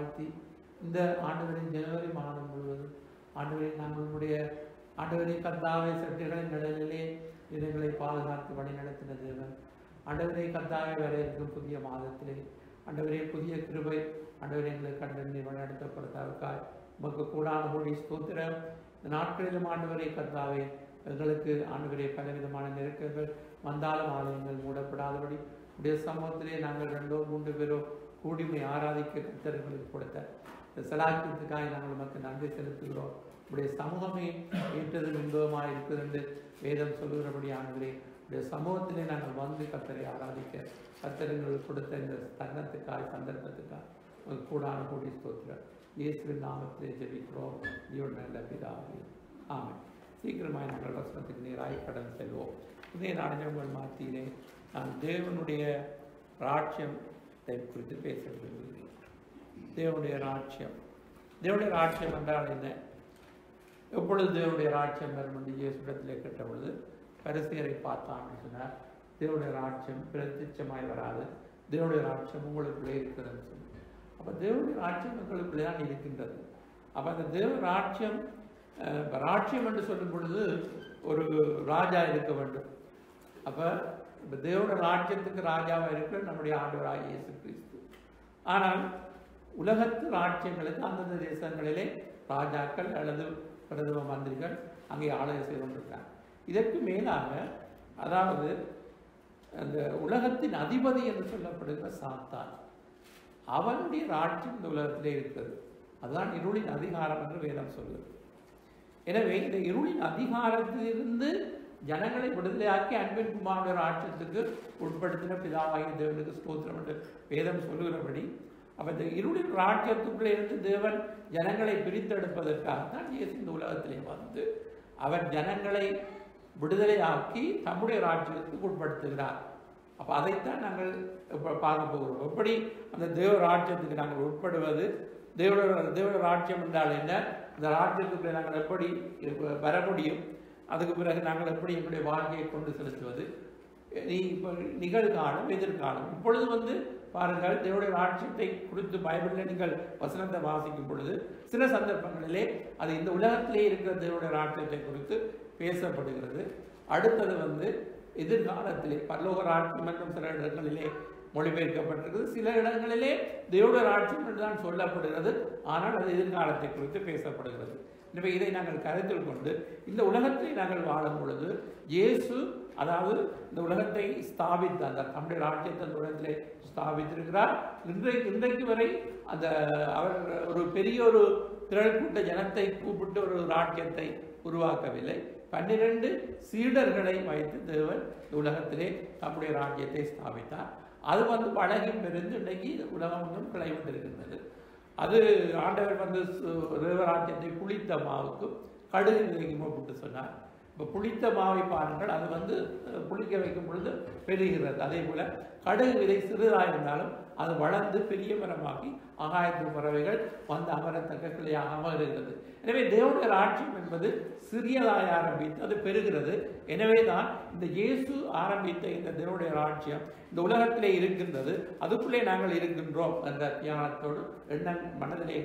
தாழ்த்தி இந்த ஆண்டவரின் ஜனவரி மாதம் முழுவதும் ஆண்டவரின் நம்மளுடைய ஆண்டவரை கர்த்தாவை சட்டுகளின் நிழலிலே இதங்களை பாதுகாத்து வழி நடத்தின தேவன் ஆண்டவரை கர்த்தாவை வர இருக்கும் புதிய மாதத்திலே ஆண்டவரே புதிய கிருபை ஆண்டவரை எங்களுக்கு கண்டறிந்து வழிநடத்தப்படுவதற்காய் உமக்கு கூடான மொழி ஸ்தோத்திரம். இந்த நாட்களிலும் ஆண்டவரை கர்த்தாவே எங்களுக்கு ஆண்டவரே பலவிதமான நெருக்கங்கள் வந்தாலும் ஆலயங்கள் மூடப்படாதபடி உடைய சமூகத்திலே நாங்கள் 2-3 பேரோ கூடிமை ஆராதிக்க கர்த்தர்களுக்கு கொடுத்த இந்த சலாக்கியத்துக்காக நாங்கள் உமக்கு நன்றி செலுத்துகிறோம். உடைய சமூகமே ஏற்றது இன்பமாக இருக்குது என்று வேதம் சொல்லுகிறபடி ஆண்டவரே உடைய சமூகத்திலே நாங்கள் வந்து கர்த்தரை ஆராதிக்க கர்த்தர்களுக்கு கொடுத்த இந்த தருணத்துக்காக சந்தர்ப்பத்துக்காக கூடான கூடி ஸ்தோத்திரம். இயேசுவின் நாமத்திலே ஜெபிக்கிறோம் இவன் நல்ல பிதாவே ஆமென். சீக்கிரமாக நாங்கள் வசனத்துக்கு நேராய் கடன் செல்வோம். இதே நாளில் உங்கள் மத்தியிலே நான் தேவனுடைய ராஜ்யத்தை குறித்து பேச விரும்புகிறேன். தேவனுடைய ராஜ்யம் என்றால் என்ன? எப்பொழுது தேவனுடைய ராஜ்யம் வரும் என்று இயேசுவிடத்திலே கேட்ட பொழுது பரிசேயரை பார்த்தான்னு சொன்னார், தேவனுடைய ராஜ்யம் பிரத்யட்சமாய் வராது, தேவனுடைய ராஜ்யம் உங்களுக்குள்ளே இருக்கிறதுன்னு சொன்னார். அப்போ தேவனுடைய ராஜ்யம் உங்களுக்குள்ளே தான் இருக்கின்றது. அப்போ அந்த தேவ ராஜ்யம் என்று சொல்லும் பொழுது ஒரு ராஜா இருக்க வேண்டும். அப்போ இப்போ தேவனுடைய ராஜ்யத்துக்கு ராஜாவாக இருக்கிற நம்முடைய ஆண்டவராகிய இயேசு கிறிஸ்து. ஆனால் உலகத்து ராஜ்யங்களுக்கு அந்தந்த தேசங்களிலே ராஜாக்கள் அல்லது பிரதம மந்திரிகள் அங்கே ஆளுகை செய்து கொண்டிருக்கிறாங்க. இதற்கு மேலாக அதாவது அந்த உலகத்தின் அதிபதி என்று சொல்லப்படுகிற சாத்தான், அவனுடைய ராஜ்யம் இந்த உலகத்திலே இருக்கிறது. அதுதான் இருளின் அதிகாரம் என்று வேதம் சொல்லுது. எனவே இந்த இருளின் அதிகாரத்திலிருந்து ஜனங்களை விடுதலையாக்கி அன்பின் குமாரனுடைய ராஜ்யத்துக்கு உட்படுத்தின பிதாவாகிய தேவனுக்கு ஸ்தோத்திரம் என்று வேதம் சொல்லுகிறபடி, அப்போ இந்த இருளின் ராஜ்யத்துக்குள்ளே இருந்து தேவன் ஜனங்களை பிரித்தெடுப்பதற்காகத்தான் இயேசு இந்த உலகத்திலே வந்து அவர் ஜனங்களை விடுதலையாக்கி தம்முடைய ராஜ்யத்துக்கு உட்படுத்துகிறார். அப்போ அதைத்தான் நாங்கள் இப்போ பார்க்க போகிறோம். எப்படி அந்த தேவ ராஜ்யத்துக்கு நாங்கள் உட்படுவது, தேவ ராஜ்யம் என்றால் என்ன, அந்த ராஜ்யத்துக்கு நாங்கள் எப்படி வர முடியும், அதுக்கு பிறகு நாங்கள் எப்படி எங்களுடைய வாழ்க்கையை கொண்டு செலுத்துவது, இப்போ நிகழ்காலம் எதிர்காலம். இப்பொழுது பாருங்கள், தேவனுடைய ராஜ்யத்தை குறித்து பைபிளில் நீங்கள் வசனத்தை வாசிக்கும் பொழுது சில சந்தர்ப்பங்களிலே அது இந்த உலகத்திலே இருக்கிற தேவனுடைய ராஜ்யத்தை குறித்து பேசப்படுகிறது. அடுத்தது எதிர்காலத்திலே பரலோக ராஜ்யம் என்றும் சில இடங்களிலே மொழிபெயர்க்கப்பட்டிருக்கிறது. சில இடங்களிலே தேவனுடைய ராஜ்யம் என்று தான் சொல்லப்படுகிறது, ஆனால் அது எதிர்காலத்தை குறித்து பேசப்படுகிறது. எனவே இதை நாங்கள் கருத்தில் கொண்டு இந்த உலகத்தை நாங்கள் வாழும் பொழுது இயேசு அதாவது இந்த உலகத்தை ஸ்தாபித்த அந்த தம்முடைய ராஜ்யத்தை அந்த உலகத்திலே ஸ்தாபித்திருக்கிறார். இன்றைக்கு வரை அந்த அவர் ஒரு பெரிய ஒரு திரள் கூட்ட ஜனத்தை கூப்பிட்டு ஒரு ராஜ்யத்தை உருவாக்கவில்லை. 12 சீடர்களை வைத்து தேவன் இந்த உலகத்திலே தம்முடைய ராஜ்யத்தை ஸ்தாபித்தார். அது பழகி பெருந்து இன்றைக்கு உலகம் ஒன்றும் கிளைவிட்டிருக்கின்றது. அது ஆண்டவர் தேவராஜ்யத்தை புளித்த மாவுக்கும் கடுகு விதைக்குமோ போட்டு சொன்னார். இப்போ புளித்த மாவை பாருங்கள், அது புளிக்க வைக்கும் பொழுது பெறுகிறது. அதே போல கடுகு விதை சிறிதாக இருந்தாலும் அது வளர்ந்து பெரிய மரமாகி ஆகாயத்து பறவைகள் அமரத்தக்க கிளையாக அமர்கிறது. எனவே தேவனுடைய ராஜ்யம் என்பது சிறியதாய் ஆரம்பித்து அது பெறுகிறது. எனவே தான் இந்த இயேசு ஆரம்பித்த இந்த தேவனுடைய ராஜ்யம் இந்த உலகத்திலே இருக்கின்றது, அதுக்குள்ளே நாங்கள் இருக்கின்றோம் என்ற தியானத்தோடு மனதிலே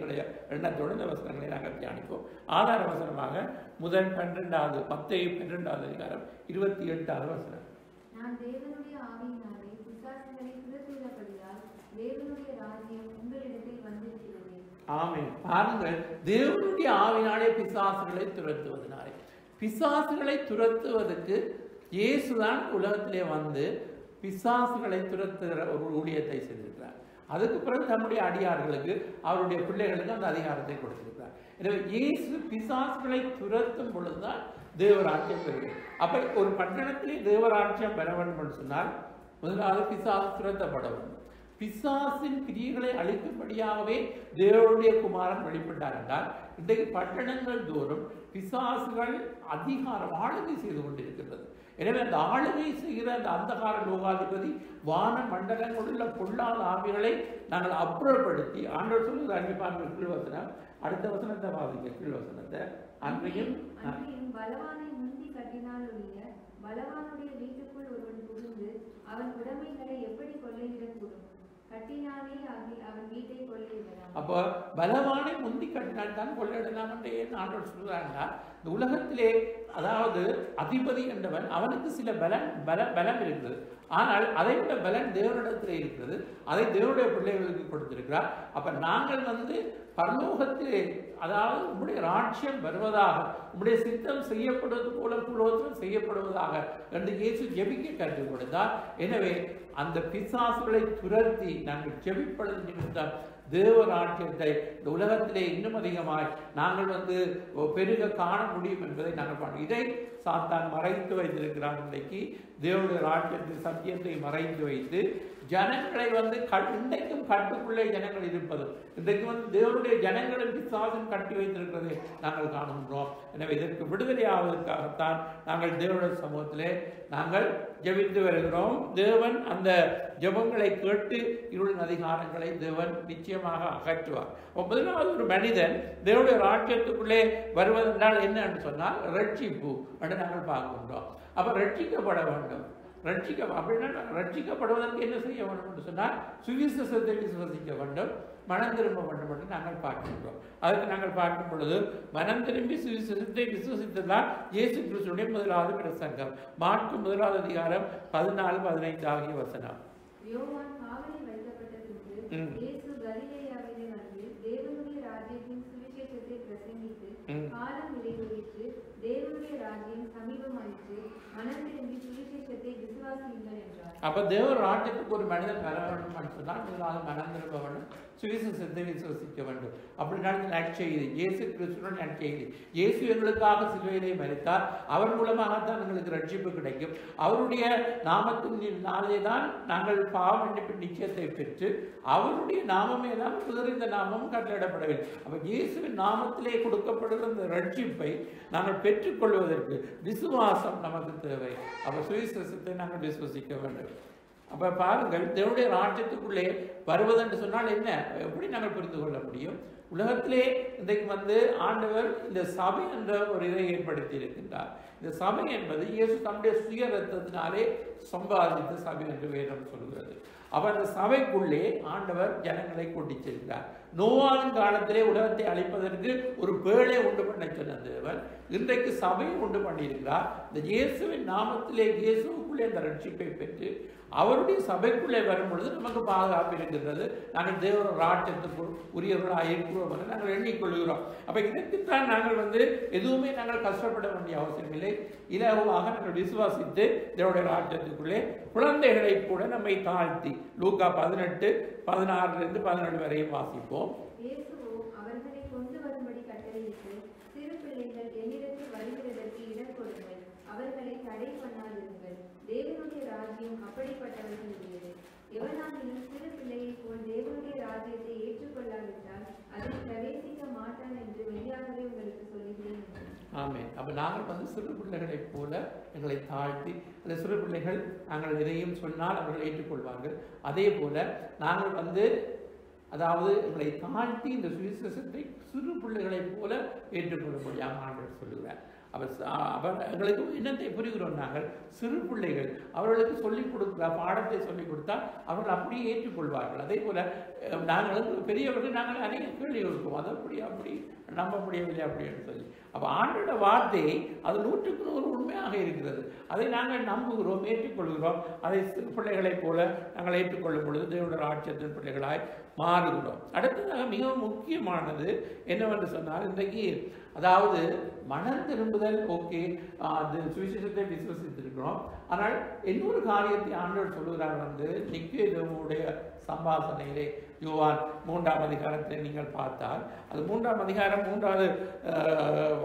எண்ணத்தோடு இந்த வசனங்களை நாங்கள் தியானிப்போம். ஆதார வசனமாக முதல் 12வது அதிகாரம் 28வது வசனம். நான் தேவனுடைய ஆவியினாலே பிசாசுகளை துரத்துகிறபடியால் தேவனுடைய ராஜ்யம் உங்களிடத்தில் வந்திருக்கிறது. ஆமென். பாருங்கள், தேவனுடைய ஆவியினாலே பிசாசுகளை துரத்துவதனாலே, பிசாசுகளை துரத்துவதற்கு இயேசுதான் உலகத்திலே பிசாசுகளை துரத்துகிற ஒரு ஊழியத்தை செய்திருக்கிறார். அதுக்கு பிறகு நம்முடைய அடியார்களுக்கு அவருடைய பிள்ளைகளுக்கு அந்த அதிகாரத்தை கொடுத்திருக்கிறார். எனவே இயேசு பிசாசுகளை துரத்தும் பொழுதுதான் தேவராஜ்யம் பெறுகிறது. அப்ப ஒரு பட்டணத்திலே தேவராஜ்யம் பெற வேண்டும் என்று சொன்னால் முதலாவது பிசாசு துரத்தப்பட வேண்டும். பிசாசின் கிரியைகளை அழிக்கும்படியாகவே தேவனுடைய குமாரன் வெளிப்பட்டார் என்றால் இன்றைக்கு பட்டணங்கள் தோறும் பிசாசுகள் அதிகாரம் ஆளுகை செய்து கொண்டிருக்கிறது. எனவே அந்த ஆளுகை செய்கிற அந்த அந்தகார லோகாதிபதி வான மண்டலங்களில் உள்ள பொல்லாத ஆவிகளை நாங்கள் அப்புறப்படுத்தி ஆண்டவர் சொல்லுகிற அன்பிப்பாங்க கீழ்வசனம். அடுத்த வசனத்தை வாசிக்க, கீழ்வசனத்தை. அன்றையும் பலவானை முந்தி கட்டினால் ஒழிய பலவானுடைய வீட்டுக்குள் ஒருவன் புகுந்து அவன் உடைமைகளை எப்படி கொள்ளையிடக்கூடும்? கட்டினானே அவன் வீட்டை கொள்ளையிடலாம். அப்போ பலவானை முந்தி கட்டினால் தான் கொள்ளையிடலாம் என்று ஏன் ஆண்டவர் சொல்றாங்கன்னா, இந்த உலகத்திலே அதாவது அதிபதி என்றவன் அவனுக்கு சில பலம் இருக்கிறது. ஆனால் அதை விட பலன் தேவனிடத்திலே இருக்கிறது. அதை தேவனுடைய பிள்ளைகளுக்கு கொடுத்திருக்கிறார். அப்ப நாங்கள் பரலோகத்திலே அதாவது உங்களுடைய ராஜ்யம் வருவதாக, உங்களுடைய சித்தம் செய்யப்படுவது போல பூலோகத்தில் செய்யப்படுவதாக என்று இயேசு ஜெபிக்க கற்றுக் கொடுத்தார். எனவே அந்த பிசாசுகளை துரத்தி நாங்கள் ஜெபிப்பது நிமித்தம் தேவ ராஜ்யத்தை இந்த உலகத்திலே இன்னும் அதிகமாய் நாங்கள் பெருக காண முடியும் என்பதை நாங்கள் பார்க்கிறோம். இதை சாத்தான் மறைத்து வைத்திருக்கிறான். இன்றைக்கு தேவனுடைய ராஜ்யத்தின் சத்தியத்தை மறைத்து வைத்து ஜனங்களை இன்றைக்கும் கட்டுக்குள்ளே ஜனங்கள் இருப்பதும், இன்றைக்கு தேவனுடைய ஜனங்களை பிசாசும் கட்டி வைத்திருக்கிறதை நாங்கள் காணுகின்றோம். எனவே இதற்கு விடுதலை ஆவதற்காகத்தான் நாங்கள் தேவனுடைய சமூகத்திலே நாங்கள் ஜெபித்து வருகிறோம். தேவன் அந்த ஜெபங்களை கேட்டு இருளின் அதிகாரங்களை தேவன் நிச்சயமாக அகற்றுவார். முதலாவது ஒரு மனிதன் தேவனுடைய ராஜ்யத்துக்குள்ளே வருவதென்றால் என்ன என்று சொன்னால் ரட்சிப்பு என்று நாங்கள் பார்க்கின்றோம். அப்ப ரட்சிக்கப்பட வேண்டும். ரட்சிக்கப்படுவதற்கு என்ன செய்ய வேண்டும் என்று சொன்னால் சுவிசேஷத்தை விசுவசிக்க வேண்டும், மனம் திரும்ப வேண்டும் என்று நாங்கள் பார்க்கின்றோம். அதுக்கு நாங்கள் பார்க்கும் பொழுது மனம் திரும்பி சுவிசேஷத்தை விசுவசித்ததால் இயேசு கிறிஸ்துவினுடைய முதலாவது பிரசங்கம் மார்க்கு 1 அதிகாரம் 14-15 ஆகிய வசனம். யோவான் காவலில் வைக்கப்பட்ட பின்பு இயேசு கலிலேயாவிலே வந்து தேவனுடைய ராஜ்யத்தின் சுவிசேஷத்தை பிரசங்கித்து காலம் நிறைவேறிற்று, தேவனுடைய ராஜ்யம் சமீபமாயிற்று, மனம் திரும்பி சுவிசேஷத்தை விசுவாசியுங்கள் என்றார். அப்ப தேவ ராஜ்யத்துக்கு ஒரு மனிதன் வர வேண்டும் என்று சொன்னால் முதலாவது மனம் திரும்ப வேண்டும், சுவிசேஷத்தை விசுவசிக்க வேண்டும். அப்படின்னா நற்செய்தி, இயேசு கிறிஸ்துவின் நற்செய்தி. இயேசு எங்களுக்காக சிலுவையிலே மரித்தார். அவர் மூலமாகத்தான் எங்களுக்கு ரட்சிப்பு கிடைக்கும். அவருடைய நாமத்தினாலே தான் நாங்கள் பாவ மன்னிப்பு நிச்சயத்தை பெற்று அவருடைய நாமமே தான் இந்த நாமம் கட்டளையிடப்படவில்லை. அப்ப இயேசுவின் நாமத்திலே கொடுக்கப்படுகிற இந்த ரட்சிப்பை நாங்கள் பெற்றுக்கொள்வதற்கு விசுவாசம் நமக்கு தேவை. அப்ப சுவிசேஷத்தை நாங்கள் விசுவசிக்க வேண்டும். அப்ப பாருங்கள், தேவனுடைய ராஜ்யத்துக்குள்ளே வருவதென்று சொன்னால் என்ன, எப்படி நாங்கள் புரிந்து கொள்ள முடியும்? உலகத்திலே இன்றைக்கு ஆண்டவர் இந்த சபை என்ற ஒரு இதை ஏற்படுத்தி இருக்கின்றார். இந்த சபை என்பது இயேசு தம்முடைய சுய ரத்தத்தினாலே சம்பாதித்த சபை என்று வேதம் சொல்கிறது. அவர் அந்த சபைக்குள்ளே ஆண்டவர் ஜனங்களை கொண்டு செல்கிறார். நோவாவின் காலத்திலே உலகத்தை அழிப்பதற்கு ஒரு பேழை உண்டு பண்ண சொன்ன தேவன் இன்றைக்கு சபையை உண்டு பண்ணியிருக்கிறார். இந்த இயேசுவின் நாமத்திலே இயேசுக்குள்ளே அந்த ரட்சிப்பை பெற்று அவருடைய சபைக்குள்ளே வரும் பொழுது நமக்கு பாதுகாப்பு இருக்கின்றது. நாங்கள் தேவ ராஜ்யத்துக்கு உரியவர்களாக இருக்கிறோம் என்று நாங்கள் எண்ணிக்கொள்கிறோம். அப்ப இதற்குத்தான் நாங்கள் எதுவுமே நாங்கள் கஷ்டப்பட வேண்டிய அவசியம் இல்லை. இலகுவாக நாங்கள் விசுவாசித்து தேவனுடைய ராஜ்யத்துக்குள்ளே குழந்தைகளை கூட நம்மை தாழ்த்தி லூக்கா 18:16-17 வரையும் வாசிப்போம். அவர்களை கொண்டு வரும்படி கட்டளையிட்டு, சிறு பிள்ளைகள் என்னிடத்தில் வருகிறதற்கு இடம் கொடுங்கள், அவர்களை தடை பண்ணாதிருங்கள், தேவனுடைய ராஜ்யம் அப்படிப்பட்டவர்களுடையது. எவனாகிலும் சிறு பிள்ளையை போல் தேவனுடைய ராஜ்யத்தை ஏற்றுக்கொள்ளாவிட்டால் அதில் பிரவேசிக்க மாட்டான் என்று மெய்யாகவே உங்களுக்கு சொல்லுகிறேன். ஆமென். அப்ப நாங்கள் சிறு பிள்ளைகளைப் போல எங்களை தாழ்த்தி, அந்த சிறு பிள்ளைகள் நாங்கள் எதையும் சொன்னால் அவர்கள் ஏற்றுக்கொள்வார்கள். அதே போல நாங்கள் அதாவது எங்களை தாழ்த்தி இந்த சுவிசேஷத்தை சிறு பிள்ளைகளைப் போல ஏற்றுக்கொள்ள முடியாமல் ஆண்டவர் சொல்லுகிறார். அவர் எங்களுக்கு என்னத்தை புரிகிறோம், நாங்கள் சிறு பிள்ளைகள் அவர்களுக்கு சொல்லிக் கொடுக்குற பாடத்தை சொல்லிக் கொடுத்தால் அவர்கள் அப்படியே ஏற்றுக்கொள்வார்கள். அதே போல நாங்கள் பெரியவர்கள் நாங்கள் அநேக கேள்வி கொடுப்போம், அது அப்படி நம்ப முடியவில்லை அப்படின்னு சொல்லி. அப்போ ஆண்டோட வார்த்தை அது 100% உண்மையாக இருக்கிறது. அதை நாங்கள் நம்புகிறோம், ஏற்றுக்கொள்கிறோம். அதை சிறு பிள்ளைகளைப் போல நாங்கள் ஏற்றுக்கொள்ளும் பொழுது தேவனுடைய ராஜ்யத்தின் பிள்ளைகளாய் மாறுகிறோம். அடுத்ததாக மிகவும் முக்கியமானது என்னவென்று சொன்னால், இன்றைக்கு அதாவது மனம் திரும்புதல் ஓகே, அது சுவிசேஷத்தை விசுவசித்திருக்கிறோம். ஆனால் இன்னொரு காரியத்தை ஆண்டவர் சொல்லுகிறார். நிக்கோதேமுடைய சம்பாஷணையிலே யோவான் 3ஆம் அதிகாரத்தை நீங்கள் பார்த்தால், அது 3ஆம் அதிகாரம் 3வது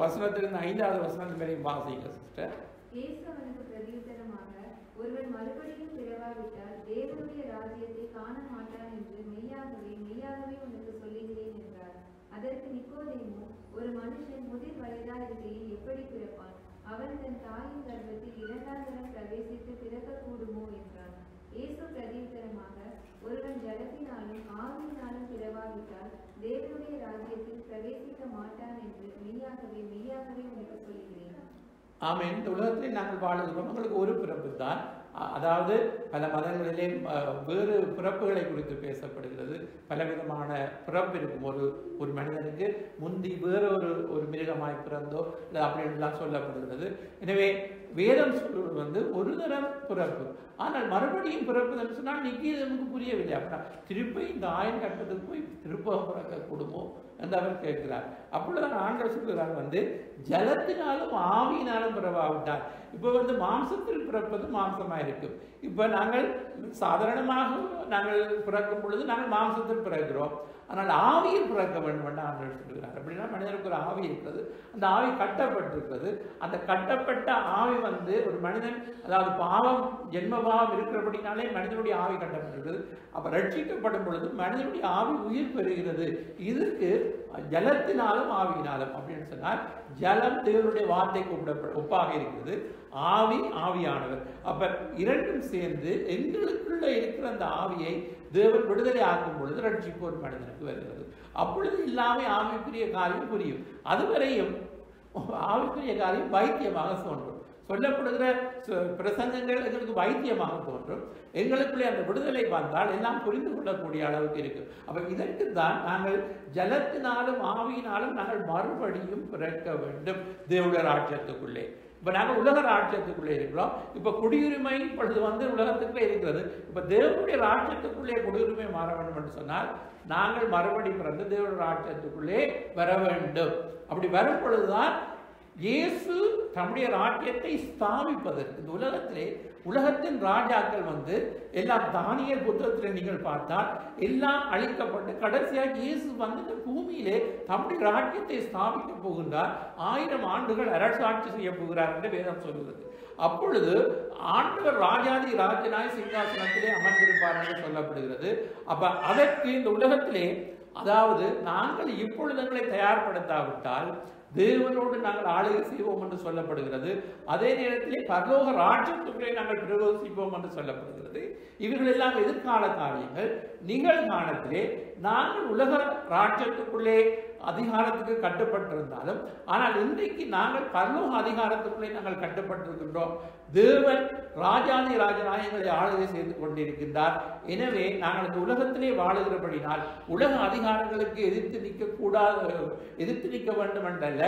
வசனத்திலிருந்து 5வது வசனம் வரை வாசிங்க சிஸ்டர். இயேசு அவனுக்கு பிரதியுத்தரமாக, ஒருவன் மறுபடியும் பிறவாவிட்டால் தேவனுடைய ராஜ்யத்தை காண மாட்டான் என்று மெய்யாகவே உனக்கு சொல்லுகிறேன் என்றார். அதற்கு நிக்கோதேமு, ஒரு மனுஷன் முதிர் வயதாய் இருக்கையில் எப்படி பிறப்பான்? அவன் தன் தாயின் கர்ப்பத்தில் 2ஆம் தரம் பிரவேசித்து பிறக்கக்கூடுமோ என்றான். இயேசு பிரதியுத்தரமாக, ஒருவன் ஜலத்தினாலும் ஆவியினாலும் பிறவாவிட்டால் தேவனுடைய ராஜ்யத்தில் பிரவேசிக்க மாட்டான் என்று மெய்யாகவே உனக்கு சொல்லுகிறேன். ஆமென். இந்த உலகத்திலே நாங்கள் வாழுகிறோம். உங்களுக்கு ஒரு பிறப்பு தான். அதாவது பல மதங்களிலே வேறு பிறப்புகளை குறித்து பேசப்படுகிறது. பலவிதமான பிறப்பு இருக்கும். ஒரு மனிதனுக்கு முந்தி வேற ஒரு மிருகமாய் பிறந்தோ இல்லை அப்படின்லாம் சொல்லப்படுகிறது. எனவே வேதம் சொல்வது ஒரு தரம் பிறப்பு, ஆனால் மறுபடியும் பிறப்புன்னு சொன்னால் நிக்கீதனுக்கு புரியவில்லை. அப்படின்னா திருப்பி இந்த ஆயன் கட்டத்துக்கு போய் திருப்ப பிறக்க கூடுமோ என்று அவர் கேட்கிறார். அப்பொழுதுதான் ஆண்டவர் சொல்கிறார் ஜலத்தினாலும் ஆவியினாலும் பிறவாவிட்டார். இப்போ மாம்சத்தில் பிறப்பது மாம்சமாக இருக்கும். இப்போ நாங்கள் சாதாரணமாக நாங்கள் பிறக்கும் பொழுது நாங்கள் மாம்சத்தில் பிறக்கிறோம், ஆனால் ஆவியில் பிறக்க வேண்டும் என்று ஆண்டவர் சொல்கிறார். அப்படின்னா மனிதனுக்கு ஒரு ஆவி இருக்கிறது, அந்த ஆவி கட்டப்பட்டிருக்கிறது. அந்த கட்டப்பட்ட ஆவி ஒரு மனிதன், அதாவது பாவம் ஜென்மபாவம் இருக்கிறபடினாலே மனிதனுடைய ஆவி கட்டப்பட்டிருக்கிறது. அப்ப ரட்சிக்கப்படும் பொழுது மனிதனுடைய ஆவி உயிர் பெறுகிறது. இதுக்கு ஜலத்தினாலும் ஆவியினாலும் அப்படின்னு சொன்னால் ஜலம் தேவனுடைய வார்த்தைக்கு ஒப்பாக இருக்கிறது, ஆவி ஆவியானவர். அப்ப இரண்டும் சேர்ந்து எங்களுக்குள்ள இருக்கிற அந்த ஆவியை தேவன் விடுதலை ஆக்கும் பொழுது ரட்சிப்பு ஒரு மனிதனுக்கு வருகிறது. அப்பொழுது எல்லாமே ஆவிக்குரிய காரியம் புரியும். அதுவரையும் ஆவிக்குரிய காரியம் வைத்தியமாக தோன்றும். சொல்லப்படுகிற பிரசங்கங்கள் எங்களுக்கு வைத்தியமாக தோன்றும். எங்களுக்குள்ளே அந்த விடுதலை வந்தால் எல்லாம் புரிந்து கொள்ளக்கூடிய அளவுக்கு இருக்கு. அப்ப இதற்கு தான் நாங்கள் ஜலத்தினாலும் ஆவியினாலும் நாங்கள் மறுபடியும் பிறக்க வேண்டும் தேவனுடைய ராஜ்யத்துக்குள்ளே. இப்ப நாங்கள் உலக ராஜ்யத்துக்குள்ளே இருக்கிறோம். இப்ப குடியுரிமை இப்பொழுது உலகத்துக்குள்ளே இருக்கிறது. இப்ப தேவனுடைய ராஜ்யத்துக்குள்ளே குடியுரிமை மாற வேண்டும் என்று சொன்னால் நாங்கள் மறுபடி பிறந்து தேவனுடைய ராஜ்யத்துக்குள்ளே வர வேண்டும். அப்படி வரும் பொழுதுதான் இயேசு தம்முடைய ராஜ்யத்தை ஸ்தாபிப்பதற்கு இந்த உலகத்திலே உலகத்தின் ராஜாக்கள் எல்லாம் தானியேல் புத்தகத்தில் நீங்கள் பார்த்தால் எல்லாம் அழிக்கப்பட்டு கடைசியாக இயேசு இந்த பூமியிலே தம்முடைய ராஜ்யத்தை ஸ்தாபிக்க போகின்றார். 1000 ஆண்டுகள் அரசாட்சி செய்ய போகிறார் என்று வேதம் சொல்கிறது. அப்பொழுது ஆண்டவர் ராஜாதி ராஜனாய் சிங்காசனத்திலே அமர்ந்திருப்பார் என்று சொல்லப்படுகிறது. அப்ப அதற்கு இந்த உலகத்திலே, அதாவது நாங்கள் இப்பொழுது எங்களை தயார்படுத்தாவிட்டால் தேவனோடு நாங்கள் ஆளுகை செய்வோம் என்று சொல்லப்படுகிறது. அதே நேரத்திலே பரலோக ராஜ்யத்துக்குள்ளே நாங்கள் பிரவேசிப்போம் என்று சொல்லப்படுகிறது. இவர்கள் எல்லாம் எதிர்கால காரியங்கள். நிகழ்காலத்திலே நாங்கள் உலக ராஜ்யத்துக்குள்ளே அதிகாரத்துக்கு கட்டுப்பட்டிருந்தாலும், ஆனால் இன்றைக்கு நாங்கள் பரலோக அதிகாரத்துக்குள்ளே நாங்கள் கட்டுப்பட்டிருக்கின்றோம். தேவன் ராஜாதி ராஜநாயகங்களை ஆளுகை செய்து கொண்டிருக்கின்றார். எனவே நாங்கள் இந்த உலகத்திலே வாழுகிறபடினால் உலக அதிகாரங்களுக்கு எதிர்த்து நிற்க வேண்டும் என்றல்ல,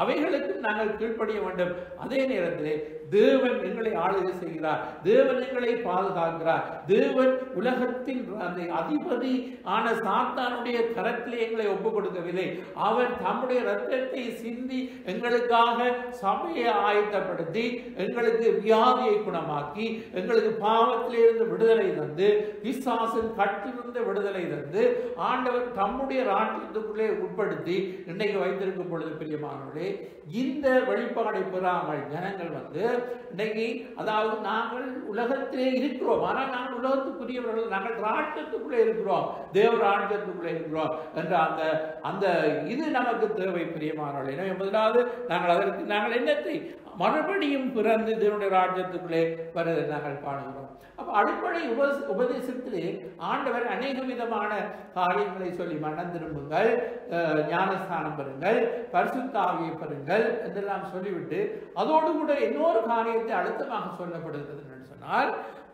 அவைகளுக்கு நாங்கள் கீழ்ப்படிய வேண்டும். அதே நேரத்திலே தேவன் எங்களை ஆளுகை செய்கிறார், தேவன் எங்களை பாதுகாக்கிறார். தேவன் உலகத்தின் அந்த அதிபதி ஆன சாத்தானுடைய கரத்திலே எங்களை ஒப்புக் கொடுக்கவில்லை. அவர் தம்முடைய இரத்தத்தை சிந்தி எங்களுக்காக சபையை ஆயத்தப்படுத்தி எங்களுக்கு வியாதியை குணமாக்கி எங்களுக்கு பாவத்திலிருந்து விடுதலை தந்து பிசாசின் கட்டிலிருந்து விடுதலை தந்து ஆண்டவர் தம்முடைய ராஜ்யத்துக்குள்ளே உட்படுத்தி இன்றைக்கு வைத்திருக்கும் பொழுது பிரியமானவர்களே, இந்த வெளிப்பாடை பெறாமல் ஜனங்கள் இன்னைக்கு, அதாவது நாங்கள் உலகத்திலே இருக்கிறோம், ஆனால் நாங்கள் உலகத்துக்குரியவர்கள், நாங்கள் ராஜ்யத்துக்குள்ளே இருக்கிறோம், தேவ ராஜ்யத்துக்குள்ளே இருக்கிறோம் என்ற அந்த இது நமக்கு தேவை பிரியமானவர்களே. எனவே முதலாவது நாங்கள் என்னத்தை மறுபடியும் பிறந்து தேவனுடைய ராஜ்யத்துக்குள்ளே வருவதை நாங்கள் காணுகிறோம். அப்ப அடிப்படை உபதேசத்திலே ஆண்டவர் அநேக விதமான காரியங்களை சொல்லி, மனம் திரும்புங்கள், ஞானஸ்தானம் பெறுங்கள், பரிசுத்த ஆவியை பெறுங்கள் என்றெல்லாம் சொல்லிவிட்டு அதோடு கூட இன்னொரு காரியத்தை அழுத்தமாக சொல்லப்படுகிறது என்று சொன்னால்,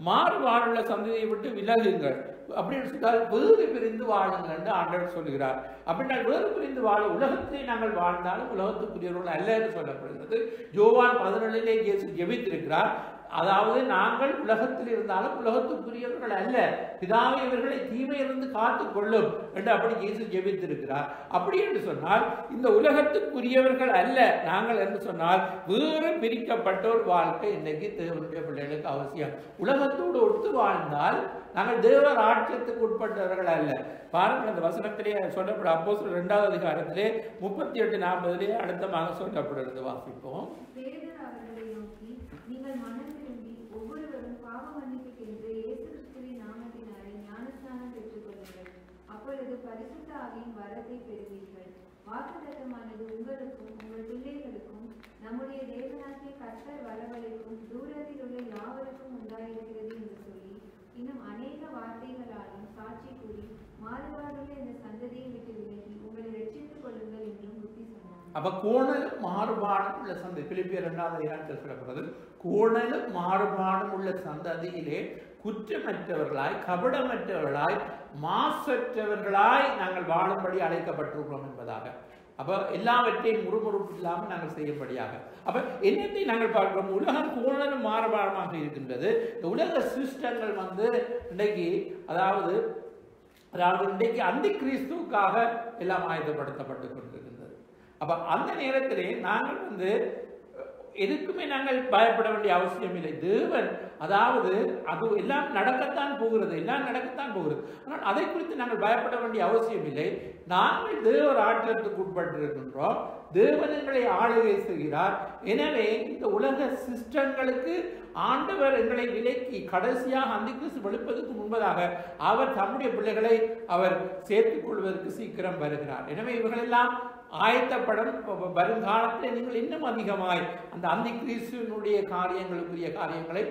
மாறுபாடுள்ள சந்ததியை விட்டு விலகுங்கள் அப்படின்னு சொன்னால் வேறு பிரிந்து வாழுங்கள் என்று ஆண்டவர் சொல்கிறார். அப்படின்னா வேறு பிரிந்து வாழ உலகத்திலே நாங்கள் வாழ்ந்தாலும் உலகத்துக்குரியவர்கள் அல்ல என்று சொல்லப்படுகிறது. யோவான் 17 இயேசு ஜெபித்திருக்கிறார். அதாவது நாங்கள் உலகத்தில் இருந்தாலும் உலகத்துக்குரியவர்கள் அல்ல, பிதாவை இவர்களை தீமையிலிருந்து காத்துக் கொள்ளும் என்று அப்படி இயேசு ஜெபித்திருக்கிறார். அப்படி என்று சொன்னால் இந்த உலகத்துக்குரியவர்கள் அல்ல நாங்கள் என்று சொன்னால் வேறு பிரிக்கப்பட்ட ஒரு வாழ்க்கை இன்னைக்கு தேவனுடைய பிள்ளைகளுக்கு அவசியம். உலகத்தோடு ஒத்து வாழ்ந்தால் நாங்கள் தேவ ராஜ்யத்துக்கு உட்பட்டவர்கள் அல்ல. பாருங்கள், அந்த வசனத்திலே சொல்லப்படும் அப்போஸ்தலர் 2வது அதிகாரத்திலே 38-40 அழுத்தமாக சொல்லப்படுகிறது. வாசிப்போம். நீங்கள் மனம் திரும்பி ஒவ்வொருவரும் பாவ மன்னிப்புக்கென்று இயேசு கிறிஸ்துவின் நாமத்தினாலே ஞானஸ்நானம் பெற்றுக் கொள்ளுங்கள். அப்பொழுது பரிசுத்த ஆவியின் வரத்தை பெறுவீர்கள். வாக்குத்தத்தமானது உங்களுக்கும் உங்கள் பிள்ளைகளுக்கும் நம்முடைய தேவனாகிய கர்த்தர் வரவழைக்கும் தூரத்தில் உள்ள யாவருக்கும் உண்டாயிருக்கிறது என்று சொல்லி இன்னும் அநேக வார்த்தைகளாலும் சாட்சி கூறி மாறுபாடுள்ள இந்த சந்ததியை விட்டு விலகி உங்களை ரட்சித்துக் கொள்ளுங்கள் என்றும் புத்தி சொன்னார். அப்ப கோணலும் மாறுபாடும் உள்ள சந்தை பிலிப்பியர் 2:2 சொல்லப்படுறது. கோணலும் மாறுபாடும் உள்ள சந்ததியிலே குற்றமற்றவர்களாய் கபடமற்றவர்களாய் மாசற்றவர்களாய் நாங்கள் வாழும்படி அழைக்கப்பட்டிருக்கிறோம் என்பதாக. அப்ப எல்லாவற்றையும் முறுமுறுப்பு இல்லாமல் நாங்கள் செய்யும்படியாக. அப்ப என்னத்தை நாங்கள் பார்க்கிறோம்? உலகம் கோணலும் மாறுபாடுமாக இருக்கின்றது. இந்த உலக சிஸ்டங்கள் இன்றைக்கு அதாவது இன்றைக்கு அந்தி கிறிஸ்துவுக்காக எல்லாம் ஆயுதப்படுத்தப்பட்டு கொண்டிருக்கின்றது. அப்ப அந்த நேரத்திலே நாங்கள் எதுக்குமே நாங்கள் பயப்பட வேண்டிய அவசியம் இல்லை. தேவன் அதாவது அது எல்லாம் நடக்கத்தான் போகிறது, எல்லாம் நடக்கத்தான் போகிறது. ஆனால் அதை குறித்து நாங்கள் பயப்பட வேண்டிய அவசியம் இல்லை. நாங்கள் தேவ ராஜ்யத்துக்கு உட்பட்டிருக்கின்றோம். தேவன் எங்களை ஆளுகை செய்கிறார். எனவே இந்த உலக சிஸ்டங்களுக்கு ஆண்டவர் எங்களை விலக்கி கடைசியாக அந்திகிறிஸ்து வெளிப்பதற்கு முன்பதாக அவர் தம்முடைய பிள்ளைகளை அவர் சேர்த்துக் கொள்வதற்கு சீக்கிரம் வருகிறார். எனவே இவர்களெல்லாம் ஆயத்தப்படும். வருங்காலத்தில் நீங்கள் இன்னும் அதிகமாய் அந்த அந்திகிறிஸ்துவினுடைய காரியங்களுக்குரிய காரியங்களை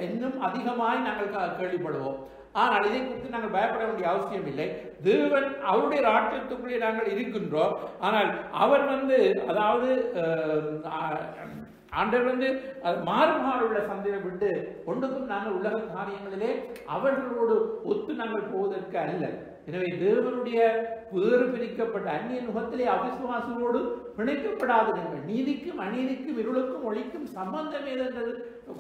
இன்னும் அதிகமாய் நாங்கள் கேள்விப்படுவோம். ஆனால் இதை குறித்து நாங்கள் பயப்பட வேண்டிய அவசியம் இல்லை. தேவன் அவருடைய ராஜ்யத்துக்குள்ளே நாங்கள் இருக்கின்றோம். ஆனால் அவர் அதாவது ஆண்டவர் மாறுபாடு உள்ள சந்தையை விட்டு ஒன்றுக்கும் நாங்கள் உலக காரியங்களிலே அவர்களோடு ஒத்து நாங்கள் போவதற்கு அல்ல. எனவே தேவனுடைய வேறு பிரிக்கப்பட்ட அந்நிய நுகத்திலே அவிசுவாசங்களோடு பிணைக்கப்படாது. நீதிக்கும் அநீதிக்கும் இருளுக்கும் ஒளிக்கும் சம்பந்தம் ஏதென்றது